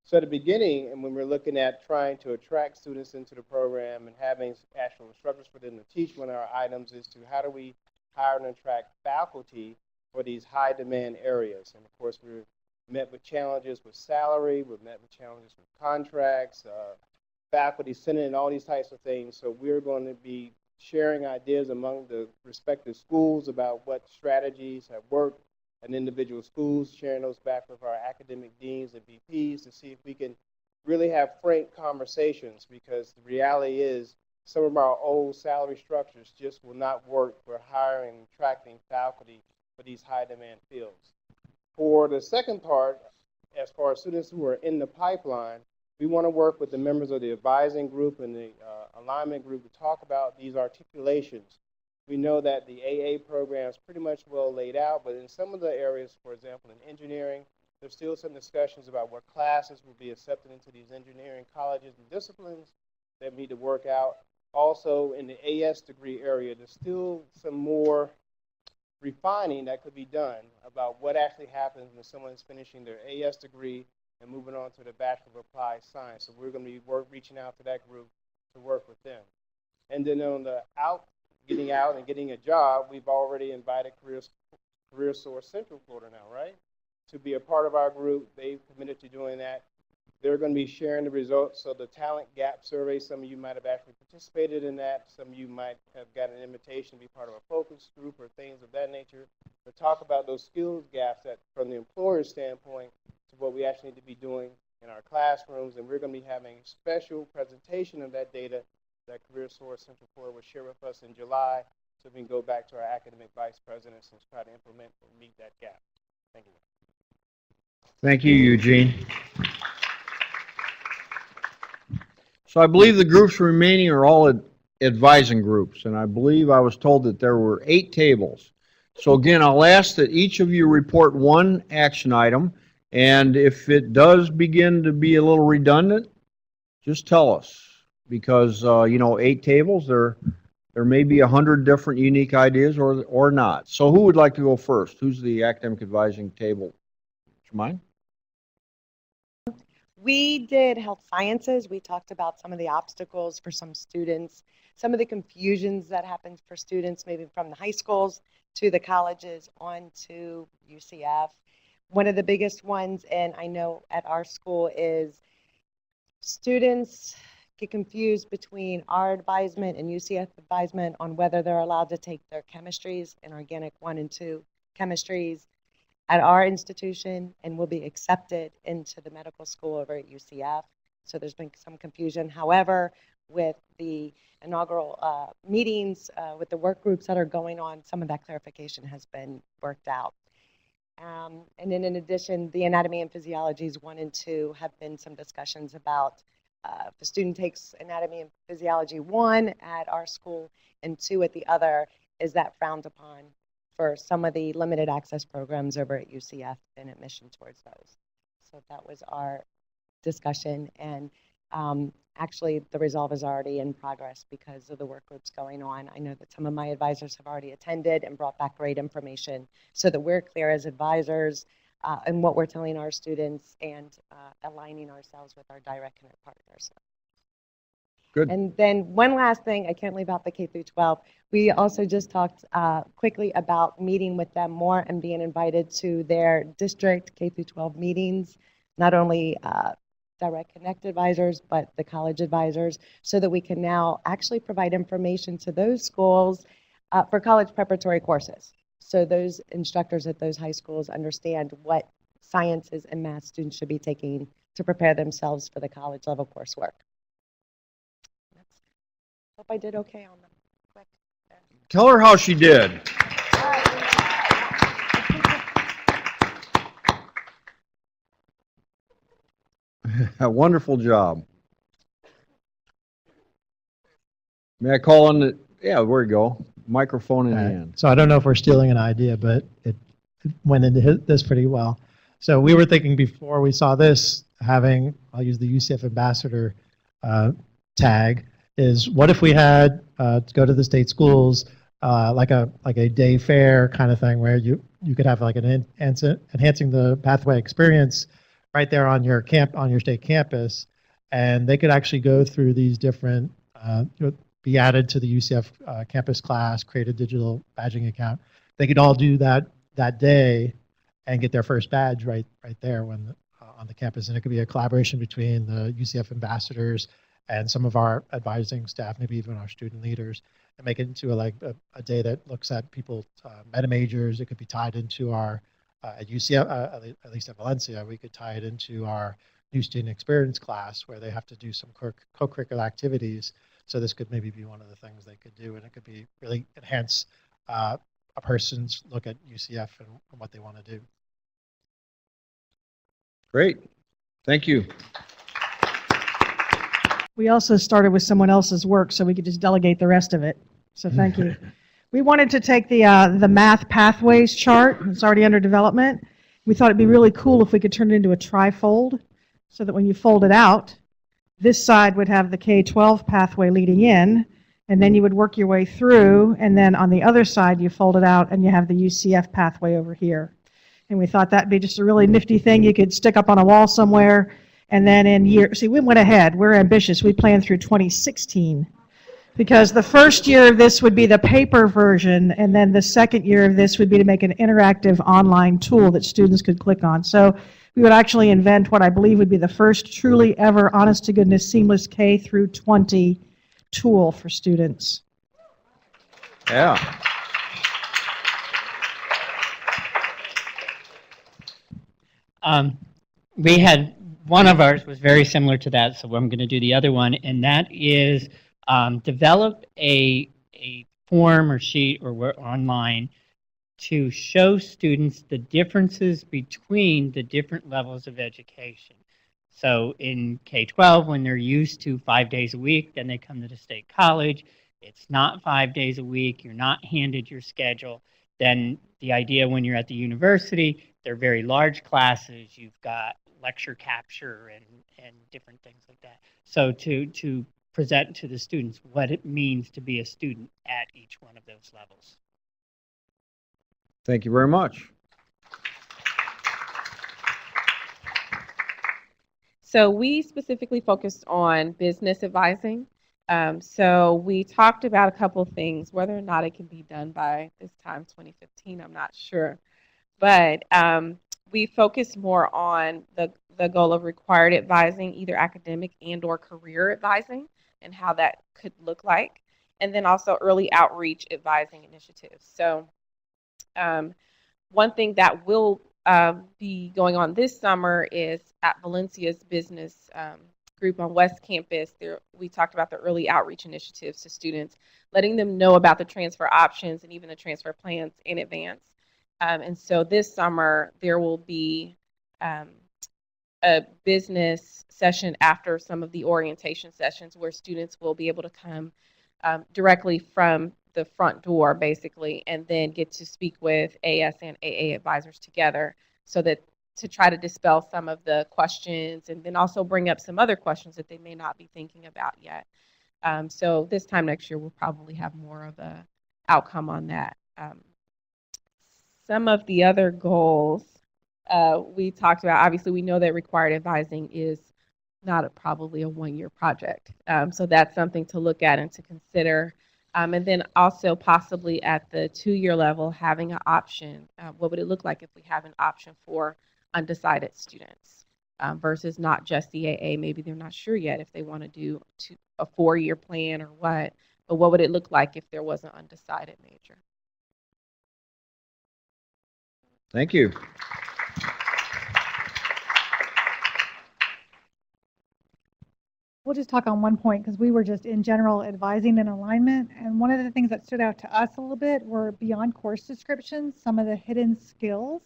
So at the beginning, and when we're looking at trying to attract students into the program and having actual instructors for them to teach, one of our items is to how do we hire and attract faculty for these high demand areas. And of course, we've met with challenges with salary, we've met with challenges with contracts, faculty senate, and all these types of things. So we're going to be sharing ideas among the respective schools about what strategies have worked in individual schools, sharing those back with our academic deans and VPs to see if we can really have frank conversations, because the reality is some of our old salary structures just will not work for hiring and attracting faculty for these high demand fields. For the second part, as far as students who are in the pipeline, we want to work with the members of the advising group and the alignment group to talk about these articulations. We know that the AA program is pretty much well laid out, but in some of the areas, for example, in engineering, there's still some discussions about what classes will be accepted into these engineering colleges and disciplines that need to work out. Also, in the AS degree area, there's still some more refining that could be done about what actually happens when someone's finishing their AS degree and moving on to the Bachelor of Applied Science. So we're going to be reaching out to that group to work with them. And then on the getting out and getting a job, we've already invited CareerSource Central Florida now, right? To be a part of our group. They've committed to doing that. They're going to be sharing the results of the talent gap survey. Some of you might have actually participated in that. Some of you might have gotten an invitation to be part of a focus group or things of that nature to talk about those skills gaps that, from the employer standpoint, to what we actually need to be doing in our classrooms. And we're going to be having a special presentation of that data that CareerSource Central Florida will share with us in July, so we can go back to our academic vice presidents and try to implement and meet that gap. Thank you. Thank you, Eugene. So I believe the groups remaining are all advising groups, and I believe I was told that there were 8 tables. So again, I'll ask that each of you report 1 action item, and if it does begin to be a little redundant, just tell us, because you know, 8 tables, there may be 100 different unique ideas or not. So who would like to go first? Who's the academic advising table? Mine? We did health sciences. We talked about some of the obstacles for some students, some of the confusions that happens for students, maybe from the high schools to the colleges on to UCF. One of the biggest ones, and I know at our school, is students get confused between our advisement and UCF advisement on whether they're allowed to take their chemistries and organic 1 and 2 chemistries at our institution and will be accepted into the medical school over at UCF. So there's been some confusion. However, with the inaugural meetings, with the work groups that are going on, some of that clarification has been worked out. And then in addition, the anatomy and physiologies 1 and 2 have been some discussions about if a student takes anatomy and physiology 1 at our school and 2 at the other, is that frowned upon for some of the limited access programs over at UCF and admission towards those. So that was our discussion, and actually the resolve is already in progress because of the work groups going on. I know that some of my advisors have already attended and brought back great information so that we're clear as advisors in what we're telling our students and aligning ourselves with our direct connect partners. Good. And then one last thing, I can't leave out the K through 12. We also just talked quickly about meeting with them more and being invited to their district K through 12 meetings, not only direct connect advisors, but the college advisors, so that we can now actually provide information to those schools for college preparatory courses. So those instructors at those high schools understand what sciences and math students should be taking to prepare themselves for the college level coursework. Hope I did okay on them. Quick. Tell her how she did. A wonderful job. May I call on the, yeah, there we go. Microphone in hand. So I don't know if we're stealing an idea, but it went into this pretty well. So we were thinking before we saw this, having, I'll use the UCF ambassador tag, is what if we had to go to the state schools like a day fair kind of thing where you could have like an enhancing the pathway experience right there on your state campus, and they could actually go through these different be added to the UCF campus class, create a digital badging account. They could all do that day and get their first badge right there when on the campus, and it could be a collaboration between the UCF ambassadors and some of our advising staff, maybe even our student leaders, and make it into a day that looks at people, meta majors. It could be tied into our, at UCF, at least at Valencia, we could tie it into our new student experience class where they have to do some co-curricular activities. So this could maybe be one of the things they could do, and it could be really enhance a person's look at UCF and what they want to do. Great. Thank you. We also started with someone else's work, so we could just delegate the rest of it. So thank you. We wanted to take the math pathways chart. It's already under development. We thought it'd be really cool if we could turn it into a trifold, so that when you fold it out, this side would have the K-12 pathway leading in, and then you would work your way through, and then on the other side you fold it out and you have the UCF pathway over here. And we thought that'd be just a really nifty thing you could stick up on a wall somewhere. And then see, we went ahead. We're ambitious. We planned through 2016. Because the first year of this would be the paper version, and then the second year of this would be to make an interactive online tool that students could click on. So we would actually invent what I believe would be the first truly ever, honest-to-goodness, seamless K through 20 tool for students. Yeah. We had, one of ours was very similar to that, so I'm going to do the other one, and that is develop a form or sheet or online to show students the differences between the different levels of education. So in K-12, when they're used to 5 days a week, then they come to the state college. It's not 5 days a week. You're not handed your schedule. Then the idea when you're at the university, they're very large classes. You've got lecture capture and different things like that. So to present to the students what it means to be a student at each one of those levels. Thank you very much. So we specifically focused on business advising. So we talked about a couple of things, whether or not it can be done by this time, 2015, I'm not sure. But we focused more on the goal of required advising, either academic and or career advising, and how that could look like. And then also early outreach advising initiatives. So one thing that will be going on this summer is at Valencia's business group on West Campus. We talked about the early outreach initiatives to students, letting them know about the transfer options and even the transfer plans in advance. And so this summer there will be a business session after some of the orientation sessions where students will be able to come directly from the front door, basically, and then get to speak with AS and AA advisors together so that to try to dispel some of the questions and then also bring up some other questions that they may not be thinking about yet. So this time next year, we'll probably have more of a outcome on that. Some of the other goals we talked about, obviously we know that required advising is not probably a one-year project. So that's something to look at and to consider. And then also possibly at the 2-year level, having an option. What would it look like if we have an option for undecided students versus not just the AA? Maybe they're not sure yet if they want to do a 4-year plan or what, but what would it look like if there was an undecided major? Thank you. We'll just talk on one point because we were just in general advising and alignment. And one of the things that stood out to us a little bit were beyond course descriptions, some of the hidden skills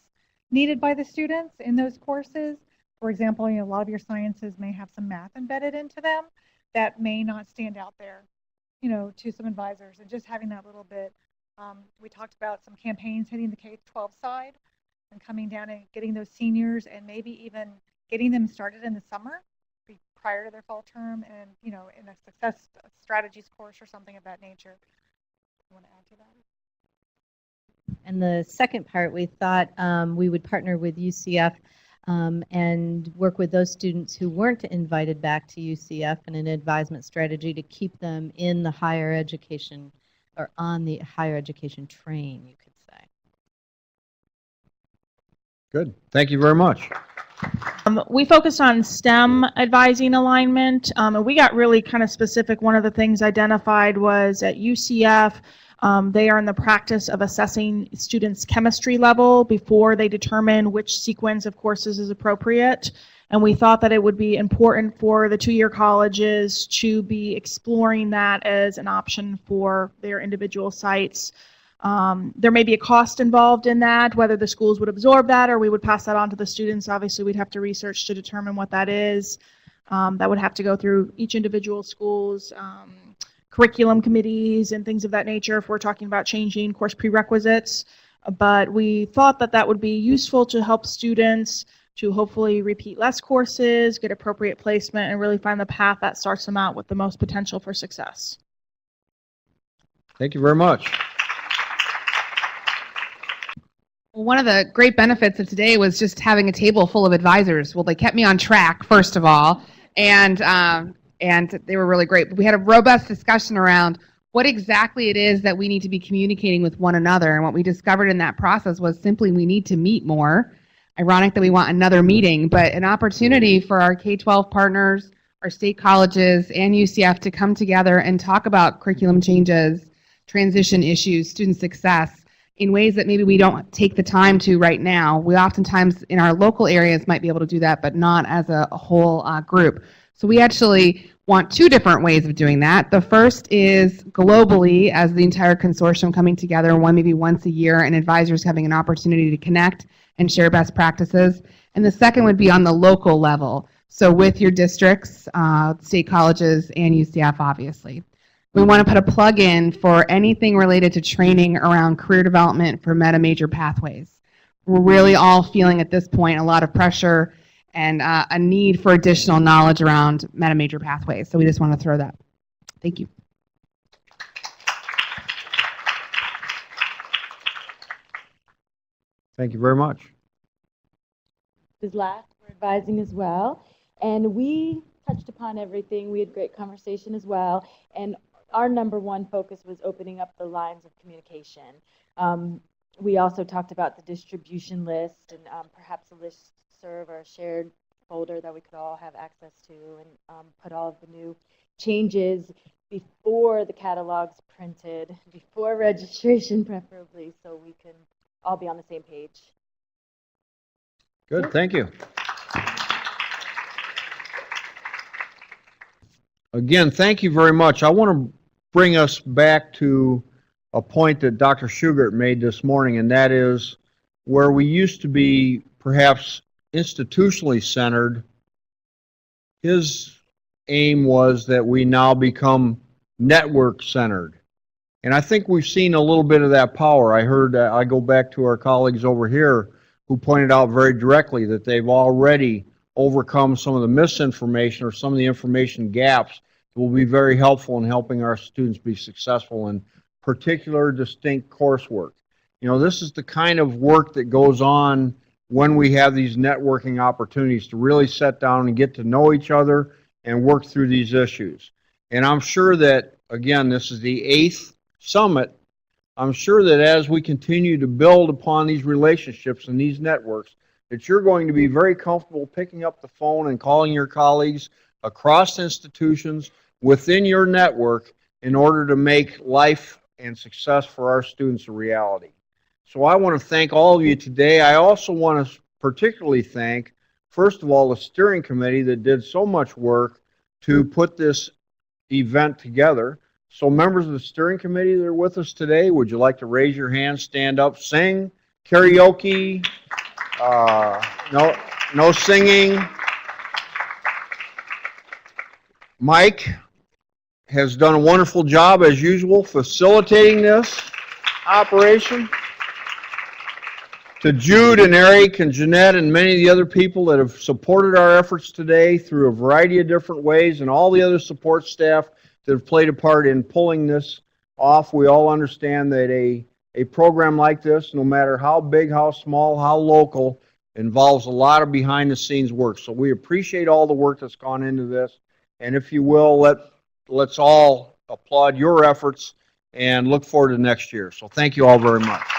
needed by the students in those courses. For example, a lot of your sciences may have some math embedded into them that may not stand out there, to some advisors. And just having that little bit, we talked about some campaigns hitting the K-12 side and coming down and getting those seniors and maybe even getting them started in the summer prior to their fall term and, in a success strategies course or something of that nature. You want to add to that? And the second part, we thought we would partner with UCF and work with those students who weren't invited back to UCF in an advisement strategy to keep them in the higher education or on the higher education train, you could say. Good. Thank you very much. We focused on STEM advising alignment, and we got really kind of specific. One of the things identified was at UCF, they are in the practice of assessing students' chemistry level before they determine which sequence of courses is appropriate. And we thought that it would be important for the 2-year colleges to be exploring that as an option for their individual sites. There may be a cost involved in that, whether the schools would absorb that or we would pass that on to the students. Obviously, we'd have to research to determine what that is. That would have to go through each individual school's curriculum committees and things of that nature if we're talking about changing course prerequisites. But we thought that that would be useful to help students to hopefully repeat less courses, get appropriate placement, and really find the path that starts them out with the most potential for success. Thank you very much. One of the great benefits of today was just having a table full of advisors. Well, they kept me on track, first of all, and they were really great. But we had a robust discussion around what exactly it is that we need to be communicating with one another. And what we discovered in that process was simply we need to meet more. Ironic that we want another meeting, but an opportunity for our K-12 partners, our state colleges, and UCF to come together and talk about curriculum changes, transition issues, student success, in ways that maybe we don't take the time to right now. We oftentimes in our local areas might be able to do that, but not as a whole group. So we actually want 2 different ways of doing that. The first is globally as the entire consortium coming together, maybe once a year, and advisors having an opportunity to connect and share best practices. And the second would be on the local level. So with your districts, state colleges, and UCF, obviously. We want to put a plug in for anything related to training around career development for meta-major pathways. We're really all feeling at this point a lot of pressure and a need for additional knowledge around meta-major pathways. So we just want to throw that. Thank you. Thank you very much. Is last for advising as well, and we touched upon everything. We had great conversation as well, and our number one focus was opening up the lines of communication. We also talked about the distribution list and perhaps a listserv or a shared folder that we could all have access to, and put all of the new changes before the catalog's printed, before registration preferably, so we can all be on the same page. Good, thank you. Again, thank you very much. I want to bring us back to a point that Dr. Shugart made this morning, and that is where we used to be perhaps institutionally centered. His aim was that we now become network centered. And I think we've seen a little bit of that power. I heard, I go back to our colleagues over here who pointed out very directly that they've already overcome some of the misinformation or some of the information gaps that will be very helpful in helping our students be successful in particular distinct coursework. You know, this is the kind of work that goes on when we have these networking opportunities to really sit down and get to know each other and work through these issues. And I'm sure that, again, this is the 8th summit. I'm sure that as we continue to build upon these relationships and these networks, that you're going to be very comfortable picking up the phone and calling your colleagues across institutions within your network in order to make life and success for our students a reality. So I want to thank all of you today. I also want to particularly thank, first of all, the steering committee that did so much work to put this event together. So members of the steering committee that are with us today, would you like to raise your hand, stand up, sing, karaoke? No singing. Mike has done a wonderful job, as usual, facilitating this operation. To Jude and Eric and Jeanette and many of the other people that have supported our efforts today through a variety of different ways, and all the other support staff that have played a part in pulling this off. We all understand that a program like this, no matter how big, how small, how local, involves a lot of behind-the-scenes work. So we appreciate all the work that's gone into this. And if you will, let's all applaud your efforts and look forward to next year. So thank you all very much.